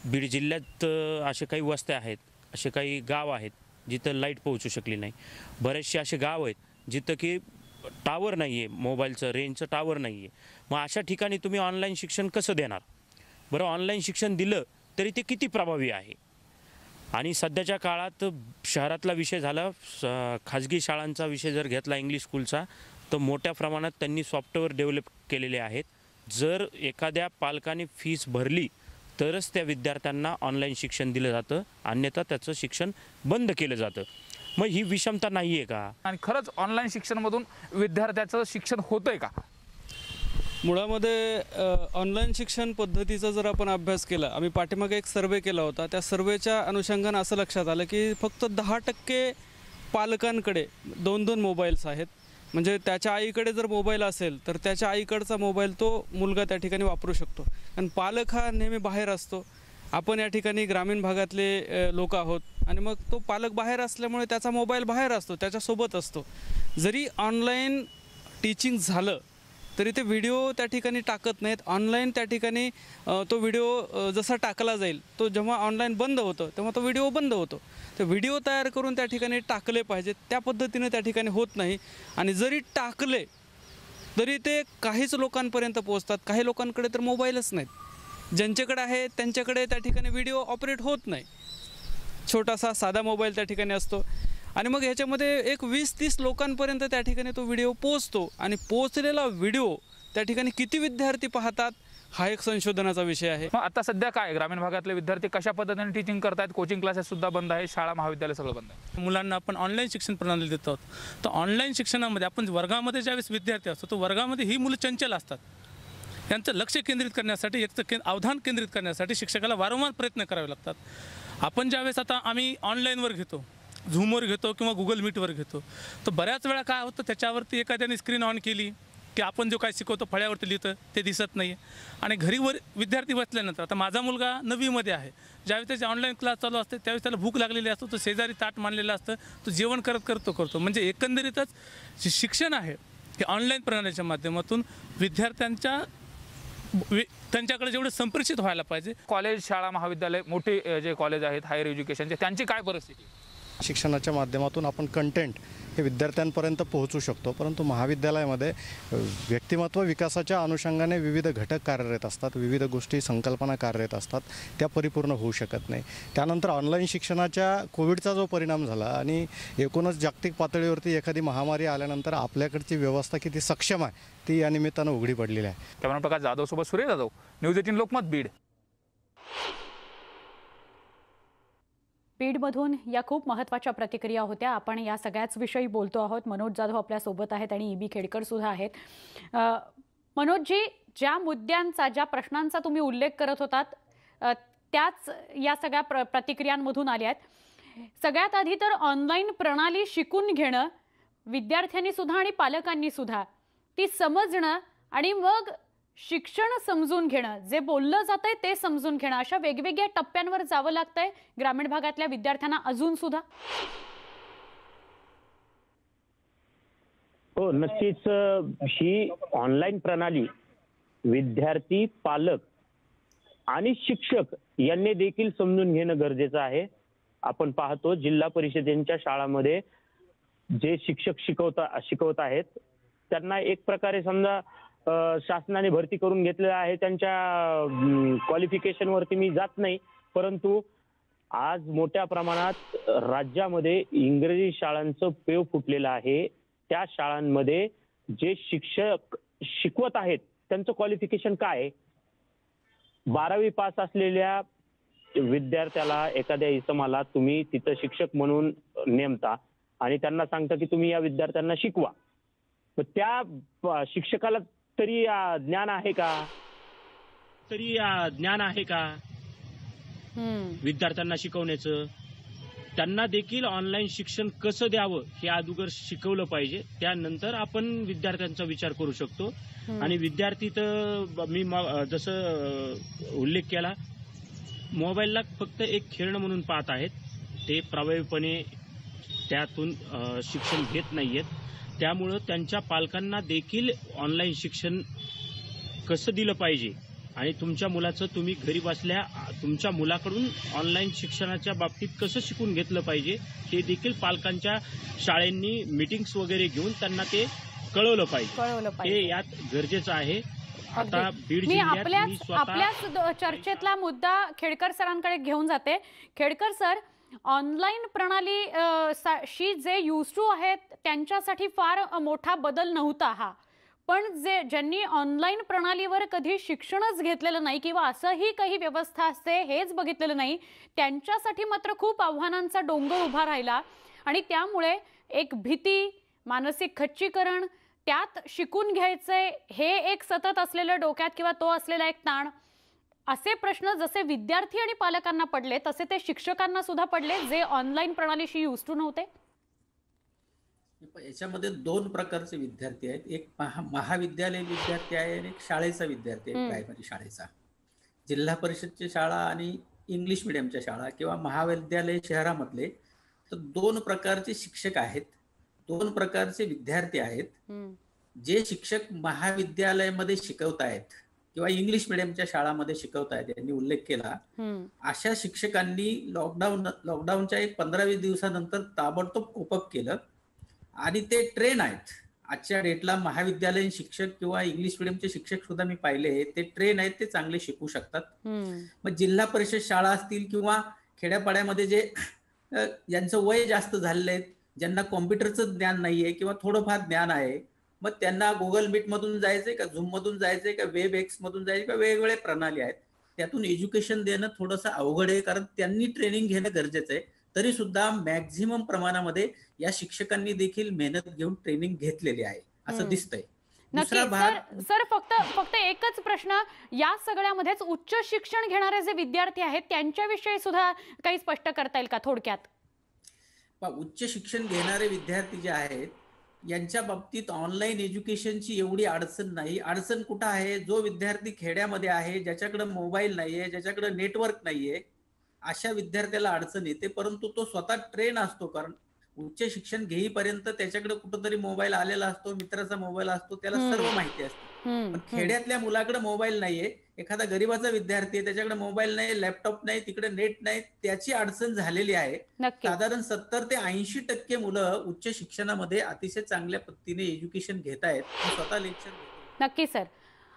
बीड जिल्ह्यात असे काही वस्त्या आहेत, असे काही गाव आहेत जिथं लाईट पोहोचू शकली नाही. बरेचसे असे गाव आहेत जिथं की टावर नाही आहे, मोबाईलचं रेंजचं टावर नाही आहे. मग अशा ठिकाणी तुम्ही ऑनलाईन शिक्षण कसं देणार? बरं, ऑनलाईन शिक्षण दिलं तरी ते किती प्रभावी आहे? आणि सध्याच्या काळात शहरातला विषय झाला, खाजगी शाळांचा विषय जर घेतला इंग्लिश स्कूलचा, तर मोठ्या प्रमाणात त्यांनी सॉफ्टवेअर डेव्हलप केलेले आहेत. जर एखाद्या पालकाने फीस भरली तरच त्या विद्यार्थ्यांना ऑनलाईन शिक्षण दिलं जातं, अन्यथा त्याचं शिक्षण बंद केलं जातं. मग ही विषमता नाही आहे का? आणि खरंच ऑनलाईन शिक्षणामधून विद्यार्थ्याचं शिक्षण होतंय का? मुळामध्ये ऑनलाईन शिक्षण पद्धतीचा जर आपण अभ्यास केला, आम्ही पाठीमागे एक सर्वे केला होता, त्या सर्वेच्या अनुषंगानं असं लक्षात आलं की फक्त 10% पालकांकडे 2-2 मोबाईल्स आहेत. म्हणजे त्याच्या आईकडे जर मोबाईल असेल तर त्याच्या आईकडचा मोबाईल तो मुलगा त्या ठिकाणी वापरू शकतो. कारण पालक हा नेहमी बाहेर असतो. आपण या ठिकाणी ग्रामीण भागातले लोक आहोत आणि मग तो पालक बाहेर असल्यामुळे त्याचा मोबाईल बाहेर असतो, त्याच्यासोबत असतो. जरी ऑनलाईन टीचिंग झालं तरी ते व्हिडिओ त्या ठिकाणी टाकत नाहीत. ऑनलाईन त्या ठिकाणी तो व्हिडिओ जसा टाकला जाईल, तो जेव्हा ऑनलाईन बंद होतं तेव्हा तो व्हिडिओ बंद होतो. तर व्हिडिओ तयार करून त्या ठिकाणी टाकले पाहिजेत. त्या पद्धतीने त्या ठिकाणी होत नाही. आणि जरी टाकले तरी ते काहीच लोकांपर्यंत पोहोचतात. काही लोकांकडे तर मोबाईलच नाहीत. ज्यांच्याकडे आहे त्यांच्याकडे त्या ठिकाणी व्हिडिओ ऑपरेट होत नाही. छोटासा साधा मोबाईल त्या ठिकाणी असतो आणि मग ह्याच्यामध्ये एक 20-30 लोकांपर्यंत त्या ठिकाणी तो व्हिडिओ पोहोचतो. आणि पोहोचलेला व्हिडिओ त्या ठिकाणी किती विद्यार्थी पाहतात हा एक संशोधनाचा विषय आहे. मग आता सध्या काय ग्रामीण भागातले विद्यार्थी कशा पद्धतीने टीचिंग करतायत? कोचिंग क्लासेस सुद्धा बंद आहे, शाळा महाविद्यालय सगळं बंद आहे. मुलांना आपण ऑनलाईन शिक्षण प्रणाली देत आहोत. तर ऑनलाईन शिक्षणामध्ये आपण वर्गामध्ये ज्यावेळेस विद्यार्थी असतो तो वर्गामध्ये ही मुलं चंचल असतात. यांचं लक्ष केंद्रित करण्यासाठी, याचं अवधान केंद्रित करण्यासाठी शिक्षकाला वारंवार प्रयत्न करावे लागतात. आपण ज्यावेळेस आता आम्ही ऑनलाईनवर घेतो, झूमवर घेतो किंवा गुगल मीटवर घेतो, तर बऱ्याच वेळा काय होतं, त्याच्यावरती एखाद्याने स्क्रीन ऑन केली की आपण जो काय शिकवतो फळ्यावरती लिहितं ते दिसत नाही. आणि घरीवर विद्यार्थी बसल्यानंतर, आता माझा मुलगा 9वीमध्ये आहे, ज्यावेळेस त्याचे ऑनलाईन क्लास चालू असते त्यावेळेस त्याला भूक लागलेली असतो, तो शेजारी ताट मांडलेलं असतं, तो जेवण करतो. म्हणजे एकंदरीतच जे शिक्षण आहे ते ऑनलाईन प्रणालीच्या माध्यमातून विद्यार्थ्यांच्या त्यांच्याकडे जेवढे संप्रेषित व्हायला पाहिजे. कॉलेज, शाळा, महाविद्यालय, मोठे जे कॉलेज आहेत हायर एज्युकेशनचे, त्यांची काय परिस्थिती? शिक्षणाच्या माध्यमातून आपण कंटेंट हे विद्यार्थ्यांपर्यंत पोहोचू शकतो. परंतु महाविद्यालयामध्ये व्यक्तिमत्व विकासाच्या अनुषंगाने विविध घटक कार्यरत असतात, विविध गोष्टी, संकल्पना कार्यरत असतात, त्या परिपूर्ण होऊ शकत नाही. त्यानंतर ऑनलाईन शिक्षणाच्या कोविडचा जो परिणाम झाला आणि एकूणच जागतिक पातळीवरती एखादी महामारी आल्यानंतर आपल्याकडची व्यवस्था किती सक्षम आहे ती या निमित्तानं उघडी पडलेली आहे. कॅमेरा प्रकाश जाधव सोबत सुरेश जाधव, न्यूज 18 लोकमत, बीड. बीडमधून या खूप महत्त्वाच्या प्रतिक्रिया होत्या. आपण या सगळ्याच विषयी बोलतो आहोत. मनोज जाधव आपल्यासोबत आहेत आणि EB खेडकर सुद्धा आहेत. मनोजजी, ज्या मुद्द्यांचा, ज्या प्रश्नांचा तुम्ही उल्लेख करत होतात त्याच या सगळ्या प्रतिक्रियांमधून आल्या आहेत. सगळ्यात आधी तर ऑनलाईन प्रणाली शिकून घेणं, विद्यार्थ्यांनी सुद्धा आणि पालकांनी सुद्धा ती समजणं आणि मग शिक्षण समजून घेणं, जे बोललं जातंय ते समजून घेणं, अशा वेगवेगळ्या टप्प्यांवर जावं लागतंय ग्रामीण भागातल्या विद्यार्थ्यांना अजून सुद्धा. हो, नक्कीच. ही ऑनलाईन प्रणाली विद्यार्थी, पालक आणि शिक्षक यांनी देखील समजून घेणं गरजेचं आहे. आपण पाहतो जिल्हा परिषदेच्या शाळांमध्ये जे शिक्षक शिकवत आहेत त्यांना एक प्रकारे समजा शासनाने भरती करून घेतलेलं आहे. त्यांच्या क्वालिफिकेशनवरती मी जात नाही, परंतु आज मोठ्या प्रमाणात राज्यामध्ये इंग्रजी शाळांचं पेव फुटलेलं आहे. त्या शाळांमध्ये जे शिक्षक शिकवत आहेत त्यांचं क्वालिफिकेशन काय आहे 12वी पास असलेल्या विद्यार्थ्याला, एखाद्या इसमाला तुम्ही तिथं शिक्षक म्हणून नेमता आणि त्यांना सांगता की तुम्ही या विद्यार्थ्यांना शिकवा, तर त्या शिक्षकाला तरी ज्ञान आहे का? ज्ञान आहे का विद्यार्थ्यांना शिकवण्याचं? त्यांना देखील ऑनलाईन शिक्षण कसं द्यावं हे अगोदर शिकवलं पाहिजे. त्यानंतर आपण विद्यार्थ्यांचा विचार करू शकतो. आणि विद्यार्थी तर मी जसं उल्लेख केला, मोबाईलला फक्त एक खेळणं म्हणून पाहत आहेत. ते प्रभावीपणे त्यातून शिक्षण घेत नाहीयेत. त्यामुळं त्यांच्या पालकांना देखील ऑनलाईन शिक्षण कसं दिलं पाहिजे आणि तुमच्या मुलाचं तुम्ही घरी बसल्या तुमच्या मुलाकडून ऑनलाईन शिक्षणाच्या बाबतीत कसं शिकून घेतलं पाहिजे हे देखील पालकांच्या शाळांनी मीटिंग्स वगैरे घेऊन त्यांना ते कळवलं पाहिजे. हे यात गरजेचं आहे. आता बीड मी जिल्ह्यात आपल्याच चर्चेतला मुद्दा खेडकर सरांकडे घेऊन जाते. खेडकर सर, ऑनलाईन प्रणाली शी जे यूज टू आहेत त्यांच्यासाठी फार मोठा बदल नव्हता हा, पण ज्यांनी ऑनलाईन प्रणालीवर कधी शिक्षणच घेतलेलं नाही किंवा असंही काही व्यवस्था असते हेच बघितलेलं नाही, त्यांच्यासाठी मात्र खूप आव्हानांचा डोंगर उभा राहिला. आणि त्यामुळे एक भीती, मानसिक खच्चीकरण, त्यात शिकून घ्यायचंय हे एक सतत असलेलं डोक्यात किंवा तो असलेला एक ताण, असे प्रश्न जसे विद्यार्थी आणि पालकांना पडले तसे ते शिक्षकांना सुद्धा पडले जे ऑनलाईन प्रणालीशी यूज टू नव्हते. याच्यामध्ये 2 प्रकारचे विद्यार्थी आहेत. एक महाविद्यालयीन विद्यार्थी आहे आणि एक शाळेचा विद्यार्थी आहे, प्रायमरी शाळेचा. जिल्हा परिषदची शाळा आणि इंग्लिश मिडियमच्या शाळा किंवा महाविद्यालय शहरामधले, तर 2 प्रकारचे शिक्षक आहेत, 2 प्रकारचे विद्यार्थी आहेत. जे शिक्षक महाविद्यालयामध्ये शिकवतायत किंवा इंग्लिश मिडियमच्या शाळामध्ये शिकवतायत, यांनी उल्लेख केला, अशा शिक्षकांनी लॉकडाऊनच्या एक 15-20 दिवसानंतर ताबडतोब कोपअप केलं आणि ते ट्रेन आहेत. आजच्या डेटला महाविद्यालयीन शिक्षक किंवा इंग्लिश मिडियमचे शिक्षक सुद्धा मी पाहिले, ते ट्रेन आहेत, ते चांगले शिकू शकतात. मग जिल्हा परिषद शाळा असतील किंवा खेड्यापाड्यामध्ये जे ज्यांचं वय जास्त झालेलं आहे, ज्यांना कॉम्प्युटरचं ज्ञान नाहीये किंवा थोडंफार ज्ञान आहे, मग त्यांना गुगल मीट मधून जायचंय का, झूम मधून जायचंय का, वेब एक्स मधून जायचं का, वेगवेगळ्या प्रणाली आहेत. त्यातून एज्युकेशन देणं थोडंसं अवघड आहे, कारण त्यांनी ट्रेनिंग घेणं गरजेचं आहे. तरी सुद्धा मॅक्झिमम प्रमाणामध्ये या शिक्षकांनी देखील मेहनत घेऊन ट्रेनिंग घेतलेली आहे असं दिसतंय. सर, फक्त एकच प्रश्न, या सगळ्यामध्येच उच्च शिक्षण घेणारे जे विद्यार्थी आहेत त्यांच्याविषयी सुद्धा काही स्पष्ट करता येईल का थोडक्यात? उच्च शिक्षण घेणारे विद्यार्थी जे आहेत यांच्या बाबतीत ऑनलाईन एज्युकेशनची एवढी अडचण नाही. अडचण कुठं आहे? जो विद्यार्थी खेड्यामध्ये आहे, ज्याच्याकडे मोबाईल नाहीये, ज्याच्याकडे नेटवर्क नाहीये, अशा विद्यार्थ्याला अडचण येते. परंतु तो स्वतः ट्रेन असतो, कारण उच्च शिक्षण घेईपर्यंत त्याच्याकडे कुठंतरी मोबाईल आलेला असतो, मित्राचा मोबाईल असतो, त्याला सर्व माहिती असते. पण खेड्यातल्या मुलाकडे मोबाईल नाहीये, एखादा गरीबाचा विद्यार्थी आहे, त्याच्याकडे मोबाईल नाही, लॅपटॉप नाही, तिकडे नेट नाही, त्याची अडचण झालेली आहे. साधारण 70 ते 80% मुलं उच्च शिक्षणामध्ये अतिशय चांगल्या पद्धतीने एज्युकेशन घेत आहेत. स्वतः लेक्चर. नक्की सर,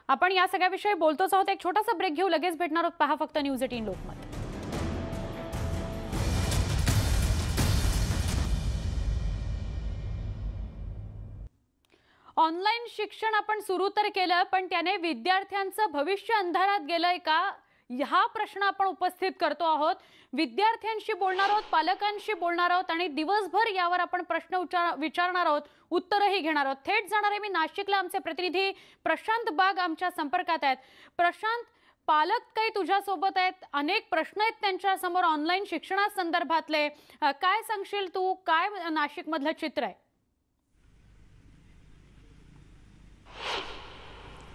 आपण या सगळ्याविषयी बोलतोच आहोत. एक छोटासा ब्रेक घेऊ, लगेच भेटणार आहोत. पहा फक्त न्यूज 18 लोकमत. ऑनलाईन शिक्षण आपण सुरू तर केलं, पण त्याने विद्यार्थ्यांचं भविष्य अंधारात गेलंय का, हा प्रश्न आपण उपस्थित करतो आहोत. विद्यार्थ्यांशी बोलणार आहोत, पालकांशी बोलणार आहोत आणि दिवसभर यावर आपण प्रश्न विचारणार आहोत, उत्तरही घेणार आहोत. थेट जाणार आहे मी नाशिकला. आमचे प्रतिनिधी प्रशांत बाग आमच्या संपर्कात आहेत. प्रशांत, पालक काही तुझ्या सोबत आहेत, अनेक प्रश्न आहेत त्यांच्या समोर ऑनलाईन शिक्षणासंदर्भातले. काय सांगशील तू, काय नाशिक मधलं चित्र आहे?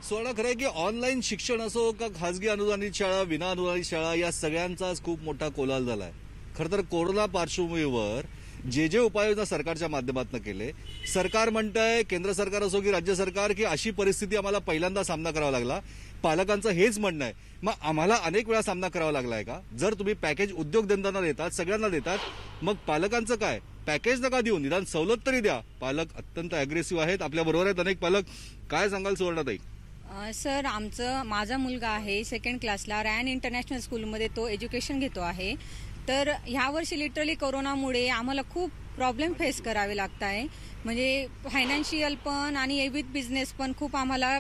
सोळा खरं आहे की ऑनलाईन शिक्षण असो का खाजगी अनुदानित शाळा, विना अनुदानित शाळा, या सगळ्यांचाच खूप मोठा कोलाहल झाला आहे. खरं तर कोरोना पार्श्वभूमीवर जे उपाययोजना सरकारच्या माध्यमातून केले, सरकार म्हणतंय, केंद्र सरकार असो की राज्य सरकार, की अशी परिस्थिती आम्हाला पहिल्यांदा सामना करावा लागला. पालकांचं हेच म्हणणं आहे, मग आम्हाला अनेक वेळा सामना करावा लागला आहे का? जर तुम्ही पॅकेज उद्योगधंद्यांना देतात, सगळ्यांना देतात, मग पालकांचं काय? पॅकेज नका देऊ, निदान सवलत तरी द्या. पालक अत्यंत अग्रेसिव्ह आहेत. आपल्या बरोबर आहेत अनेक पालक. काय सांगाल सुवर्णाताई? सर, माझा मुलगा आहे 2nd क्लासला, रॅन इंटरनॅशनल स्कूलमध्ये तो एज्युकेशन घेतो आहे. तर ह्या वर्षी लिटरली कोरोनामुळे आम्हाला खूप प्रॉब्लेम फेस करावे लागत आहे. म्हणजे फायनान्शियल पण आणि विथ बिझनेस पण खूप आम्हाला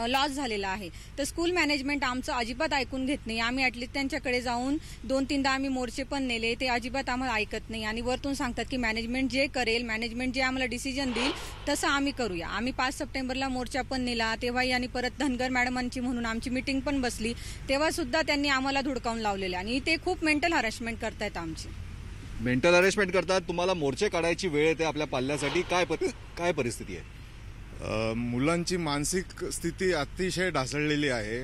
लॉस झालेला आहे. तर स्कूल मॅनेजमेंट आमचं अजिबात ऐकून घेत नाही. आम्ही ॲटलिस्ट त्यांच्याकडे जाऊन 2-3दा आम्ही मोर्चे पण नेले, ते अजिबात आम्हाला ऐकत नाही आणि वरतून सांगतात की मॅनेजमेंट जे करेल, मॅनेजमेंट जे आम्हाला डिसिजन देईल तसं आम्ही करूया. आम्ही 5 सप्टेंबरला मोर्चा पण नेला तेव्हाही, आणि परत धनगर मॅडमांची म्हणून आमची मीटिंग पण बसली तेव्हा सुद्धा त्यांनी आम्हाला धुडकावून लावलेलं आणि ते खूप मेंटल हॅरेसमेंट करतायत आमची. मेंटल हॅरेसमेंट करतात, तुम्हाला मोर्चे काढायची वेळ येते आपल्या पाल्यासाठी, काय परिस्थिती आहे? मुलांची मानसिक स्थिती अतिशय ढासळलेली आहे.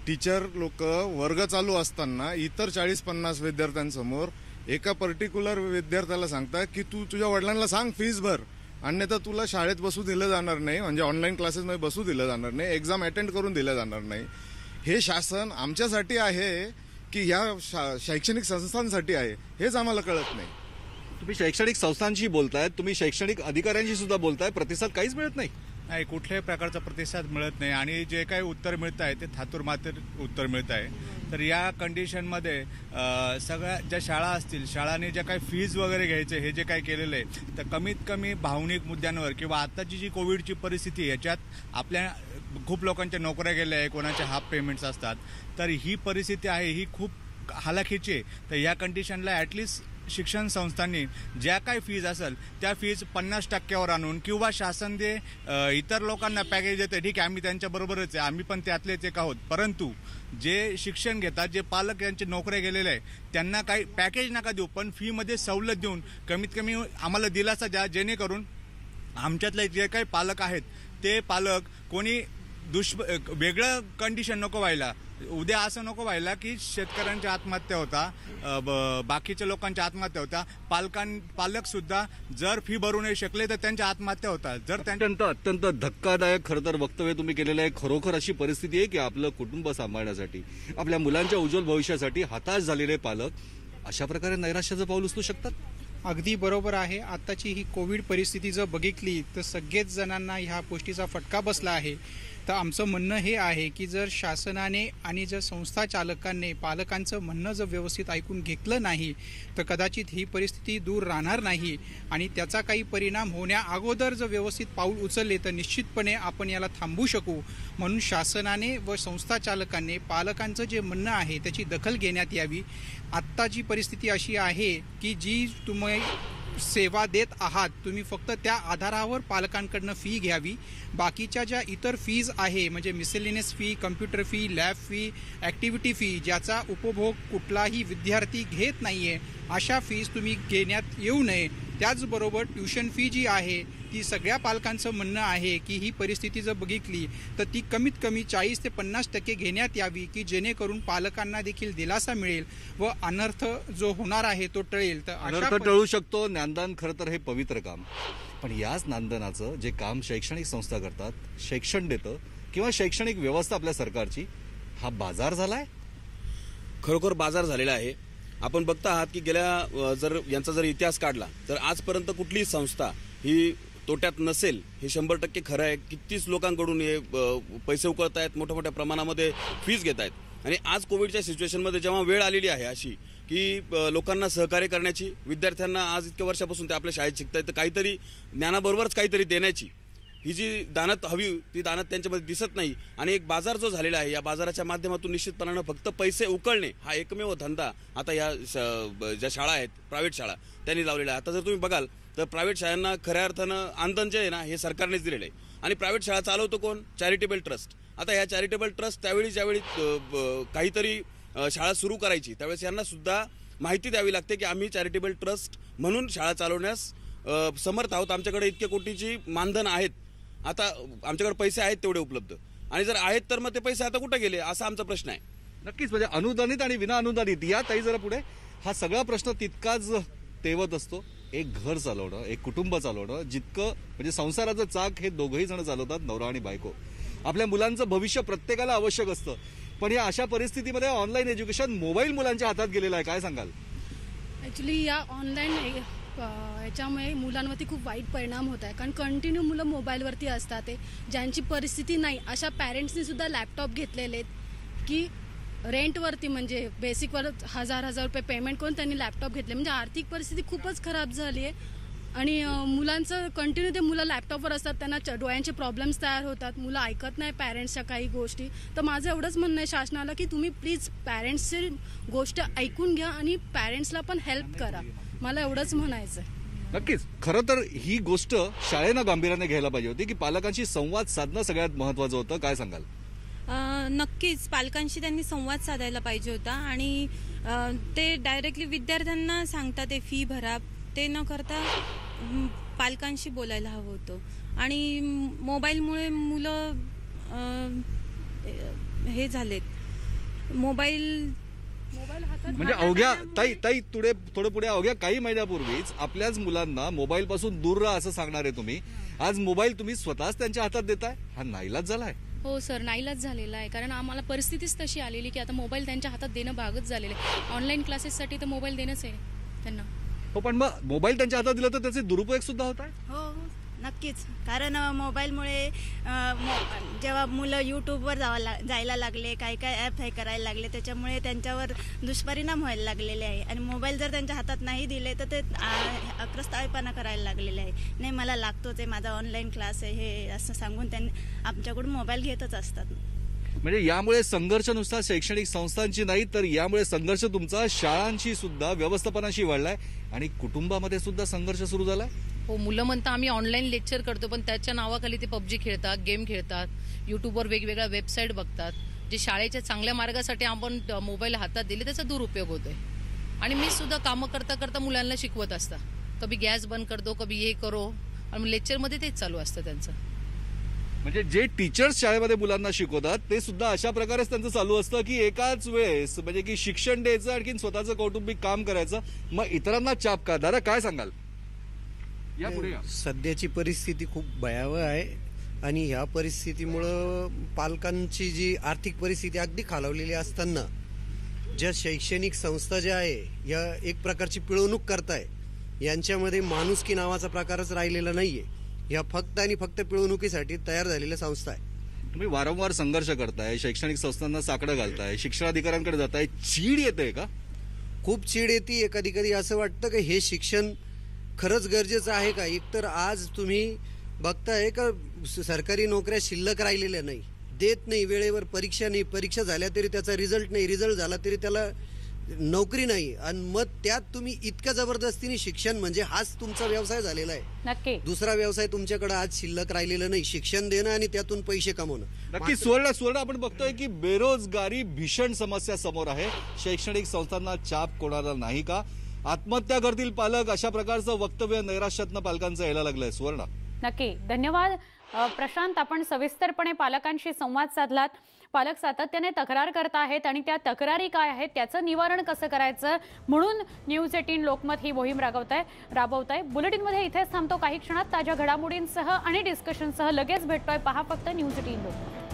टीचर लोक वर्ग चालू असताना इतर 40-50 विद्यार्थ्यांसमोर एका पर्टिक्युलर विद्यार्थ्याला सांगतात की तू तुझ्या वडिलांना सांग फीस भर, अन्यथा तुला शाळेत बसू दिलं जाणार नाही, म्हणजे ऑनलाईन क्लासेसमध्ये बसू दिलं जाणार नाही, एक्झाम अटेंड करून दिलं जाणार नाही. हे शासन आमच्यासाठी आहे की ह्या शैक्षणिक संस्थांसाठी आहे, हेच आम्हाला कळत नाही. तुम्ही शैक्षणिक संस्थांशी बोलताय, तुम्ही शैक्षणिक अधिकाऱ्यांशी सुद्धा बोलताय, प्रतिसाद काहीच मिळत नाही. नाही, कुठल्याही प्रकारचा प्रतिसाद मिळत नाही आणि जे काही उत्तर मिळत आहे ते थातुरमातुर उत्तर मिळत आहे. तर या कंडिशनमध्ये सगळ्या ज्या शाळा असतील, शाळांनी ज्या काही फीज वगैरे घ्यायचे हे जे काही केलेलं आहे, तर कमीत कमी भावनिक मुद्द्यांवर किंवा आत्ताची जी कोविडची परिस्थिती आहे याच्यात आपल्या खूप लोकांच्या नोकऱ्या गेल्या आहे, कोणाचे हाफ पेमेंट्स असतात, तर ही परिस्थिती आहे ही खूप हालाखीची आहे. तर या कंडिशनला ॲटलिस्ट शिक्षण संस्थांनी ज्या काही फीज असेल त्या फीज 50% आणून किंवा शासन दे इतर लोकांना पॅकेज देते, ठीक आहे आम्ही त्यांच्याबरोबरच आहे, आम्ही पण त्यातलेच एक आहोत, परंतु जे शिक्षण घेतात, जे पालक यांचे नोकऱ्या गेलेले आहे त्यांना काही पॅकेज नका देऊ, पण फीमध्ये सवलत देऊन कमीत कमी आम्हाला दिलासा द्या, जेणेकरून आमच्यातले जे काही पालक आहेत ते पालक कोणी वेगळं कंडिशन नको व्हायला. उद्या असं नको व्हायला की शेतकऱ्यांच्या आत्महत्या होता, बाकीच्या लोकांच्या आत्महत्या होता, पालक सुद्धा जर फी भरू नाही शकले तर त्यांच्या आत्महत्या होतात. जर अत्यंत धक्कादायक खरं तर वक्तव्य तुम्ही केलेलं आहे. खरोखर अशी परिस्थिती आहे की आपलं कुटुंब सांभाळण्यासाठी, आपल्या मुलांच्या उज्ज्वल भविष्यासाठी हताश झालेले पालक अशा प्रकारे नैराश्याचं पाऊल उचलू शकतात. अगदी बरोबर आहे. आत्ताची ही कोविड परिस्थिती जर बघितली तर सगळेच जणांना ह्या गोष्टीचा फटका बसला आहे. तर आमचं म्हणणं हे आहे की जर शासनाने आणि जर संस्था चालकांनी पालकांचं म्हणणं जर व्यवस्थित ऐकून घेतलं नाही तर कदाचित ही परिस्थिती दूर राहणार नाही आणि त्याचा काही परिणाम होण्या अगोदर जर व्यवस्थित पाऊल उचलले तर निश्चितपणे आपण याला थांबवू शकू. म्हणून शासनाने व संस्था चालकांनी पालकांचं जे म्हणणं आहे त्याची दखल घेण्यात यावी. आत्ता जी परिस्थिती अशी आहे की जी तुम्ही सेवा देत आहात तुम्ही फक्त त्या आधारावर पालकांकडनं फी घ्यावी. बाकीच्या ज्या इतर फीज आहे म्हणजे miscellaneous fee, computer fee, lab fee, activity fee ज्याचा उपभोग कुठलाही विद्यार्थी घेत नाही आहे अशा फीज तुम्ही घेण्यात येऊ नये. त्याचबरोबर ट्युशन फी जी आहे ती सगळ्या पालकांचं म्हणणं आहे की ही परिस्थिती जर बघितली तर ती कमीत कमी 40 ते 50% घेण्यात यावी की जेणेकरून पालकांना देखील दिलासा मिळेल व अनर्थ जो होणार आहे तो टळेल. तर अनर्थ टळू शकतो. ज्ञानदान खरं तर हे पवित्र काम, पण याच ज्ञानदानाचं जे काम शैक्षणिक संस्था करतात, शिक्षण देतं किंवा शैक्षणिक व्यवस्था आपल्या सरकारची, हा बाजार झालाय. खरोखर बाजार झालेला आहे. आपण बघता आहात की गेल्या यांचा जर इतिहास काढला तर आजपर्यंत कुठलीही संस्था ही तोट्यात नसेल हे 100% खरं आहे. कितीच लोकांकडून हे पैसे उकळत आहेत, मोठ्या मोठ्या प्रमाणामध्ये फीज घेत आहेत. आणि आज कोविडच्या सिच्युएशनमध्ये जेव्हा वेळ आलेली आहे अशी की लोकांना सहकार्य करण्याची, विद्यार्थ्यांना आज इतक्या वर्षापासून ते आपल्या शाळेत शिकतायत तर काहीतरी ज्ञानाबरोबरच काहीतरी देण्याची ही जी दानत हवी ती दानत त्यांच्यामध्ये दिसत नाही. आणि एक बाजार जो झालेला आहे या बाजाराच्या माध्यमातून निश्चितपणानं फक्त पैसे उकळणे हा एकमेव धंदा आता या ज्या शाळा आहेत प्रायव्हेट शाळा त्यांनी लावलेला आहे. आता जर तुम्ही बघाल तर प्रायव्हेट शाळांना खऱ्या अर्थानं आंदोलन जे आहे ना हे सरकारनेच दिलेलं आहे. आणि प्रायव्हेट शाळा चालवतो कोण? Charitable trust. आता ह्या चॅरिटेबल ट्रस्ट त्यावेळी ज्यावेळी काहीतरी शाळा सुरू करायची त्यावेळेस यांना सुद्धा माहिती द्यावी लागते की आम्ही चॅरिटेबल ट्रस्ट म्हणून शाळा चालवण्यास समर्थ आहोत, आमच्याकडे इतके कोटीची मानधन आहेत, आता आमच्याकडे पैसे आहेत तेवढे उपलब्ध, आणि जर आहेत तर मग ते पैसे आता कुठे गेले असा आमचा प्रश्न आहे. नक्कीच, म्हणजे अनुदानित आणि विना अनुदानित या ताई जरा पुढे हा सगळा प्रश्न तितकाच तेवत असतो. एक घर चालवणं, एक कुटुंब चालवणं जितकं म्हणजे संसाराचं चाक हे दोघंही जण चालवतात, नवरा आणि बायको. आपल्या मुलांचं भविष्य प्रत्येकाला आवश्यक असतं, पण या अशा परिस्थितीमध्ये ऑनलाईन एज्युकेशन मोबाईल मुलांच्या हातात गेलेला आहे. काय सांगाल? ॲक्च्युली या ऑनलाईन याच्यामुळे मुलांवरती खूप वाईट परिणाम होत आहे, कारण कंटिन्यू मुलं मोबाईलवरती असतात. ते ज्यांची परिस्थिती नाही अशा पॅरेंट्सनी सुद्धा लॅपटॉप घेतलेले आहेत की रेंटवरती, म्हणजे बेसिकवर 1000 रुपये पेमेंट करून त्यांनी लॅपटॉप घेतले. म्हणजे आर्थिक परिस्थिती खूपच खराब झाली आहे. आणि मुलांचं कंटिन्यू ते मुलं लॅपटॉपवर असतात, त्यांना डोळ्यांचे प्रॉब्लेम्स तयार होतात, मुलं ऐकत नाही पॅरेंट्सच्या काही गोष्टी. तर माझं एवढंच म्हणणं आहे शासनाला की तुम्ही प्लीज पॅरेंट्सची गोष्ट ऐकून घ्या आणि पॅरेंट्सला पण हेल्प करा. मला एवढंच म्हणायचं आहे. नक्कीच. खरं तर ही गोष्ट शाळेनं गांभीर्याने घ्यायला पाहिजे होती की पालकांशी संवाद साधणं सगळ्यात महत्त्वाचं होतं. काय सांगाल? नक्कीच पालकांशी त्यांनी संवाद साधायला पाहिजे होता आणि ते डायरेक्टली विद्यार्थ्यांना सांगतात ते फी भरा, ते न करता पालकांशी बोलायला हवं होतं. आणि मोबाईलमुळे मुलं हे झालेत, मोबाईल म्हणजे अवघ्या ताई थोडं पुढे अवघ्या काही महिन्यापूर्वीच आपल्याच मुलांना मोबाईल पासून दूर राहा असं सांगणार आहे तुम्ही. आज मोबाईल तुम्ही स्वतःच त्यांच्या हातात देताय. हा नाईलाज झालाय. हो सर, नाईलाज झालेला आहे. कारण आम्हाला परिस्थितीच तशी आलेली की आता मोबाईल त्यांच्या हातात देणं भागच झालेलं आहे. ऑनलाईन क्लासेससाठी तर मोबाईल देणंच आहे त्यांना. हो, पण मग मोबाईल त्यांच्या हातात दिला तर त्याचे दुरुपयोग सुद्धा होत आहे. हो नक्कीच. कारण मोबाईलमुळे जेव्हा मुलं यूट्यूबवर जायला लागले, काही ॲप हे करायला लागले, त्याच्यामुळे त्यांच्यावर दुष्परिणाम व्हायला लागलेले आहे. आणि मोबाईल जर त्यांच्या हातात नाही दिले तर ते अक्रस्ताळेपणा करायला लागलेले आहे. नाही मला लागतोच आहे, माझा ऑनलाईन क्लास आहे हे असं सांगून त्यांनी आमच्याकडून मोबाईल घेतच असतात. म्हणजे यामुळे संघर्ष नुसता शैक्षणिक संस्थांची नाही तर यामुळे संघर्ष तुमचा शाळांशी सुद्धा, व्यवस्थापनाशी वाढलाय आणि कुटुंबामध्ये सुद्धा संघर्ष सुरू झालाय. हो, मुलं म्हणतात आम्ही ऑनलाईन लेक्चर करतो, पण त्याच्या नावाखाली ते पबजी खेळतात, गेम खेळतात, यूट्यूबवर वेगवेगळ्या वेबसाईट बघतात. जे शाळेच्या चांगल्या मार्गासाठी आपण मोबाईल हातात दिले त्याचा दुरुपयोग होतोय. आणि मी सुद्धा कामं करता करता मुलांना शिकवत असता, कभी गॅस बंद कर दो, कभी हे करो, आणि लेक्चरमध्ये तेच चालू असतं त्यांचं. म्हणजे जे टीचर्स शाळेमध्ये मुलांना शिकवतात ते सुद्धा अशा प्रकारेच त्यांचं चालू असतं की एकाच वेळेस म्हणजे की शिक्षण द्यायचं, आणखी स्वतःचं कौटुंबिक काम करायचं, मग इतरांना चाप का. दादा काय सांगाल? सध्याची परिस्थिती खूप भयावह आहे आणि ह्या परिस्थितीमुळं पालकांची जी आर्थिक परिस्थिती अगदी खालावलेली असताना ज्या शैक्षणिक संस्था ज्या आहे या एक प्रकारची पिळवणूक करताय, यांच्यामध्ये माणुसकी नावाचा प्रकारच राहिलेला नाहीये. या फक्त आणि फक्त पिळवणुकीसाठी तयार झालेल्या संस्था आहे. तुम्ही वारंवार संघर्ष करताय, शैक्षणिक संस्थांना साकडं घालताय, शिक्षणाधिकाऱ्यांकडे जाताय, चीड येते का? खूप चीड येते. कधी कधी असं वाटतं की हे शिक्षण खरंच गरजेचं आहे का. एकतर आज तुम्ही बघताय का सरकारी नोकऱ्या शिल्लक राहिलेल्या नाही, देत नाही वेळेवर, परीक्षा नाही, परीक्षा झाल्या तरी त्याचा रिझल्ट नाही, रिझल्ट झाला तरी त्याला नोकरी नाही. आणि मग त्यात तुम्ही इतक्या जबरदस्तीने शिक्षण म्हणजे हाच तुमचा व्यवसाय झालेला आहे. नक्की दुसरा व्यवसाय तुमच्याकडे आज शिल्लक राहिलेला नाही, शिक्षण देणं आणि त्यातून पैसे कमवणं. नक्की. सुवर्ण आपण बघतोय की बेरोजगारी भीषण समस्या समोर आहे. शैक्षणिक संस्थांना चाप कोणाला नाही का? आत्महत्या करतील पालक, अशा प्रकारचं वक्तव्य नैराश्यातनं पालकांचं यायला लागलंय. सुवर्ण नक्की. धन्यवाद प्रशांत. आपण सविस्तरपणे पालकांशी संवाद साधलात. पालक सातत्याने तक्रार करत आहेत आणि त्या तक्रारी काय आहेत, त्याचं निवारण कसं करायचं म्हणून न्यूज 18 लोकमत ही मोहीम राबवत आहे. बुलेटिनमध्ये इथेच थांबतो. काही क्षणात ताज्या घडामोडींसह आणि डिस्कशनसह लगेच भेटतोय. पहा फक्त न्यूज 18 लोकमत.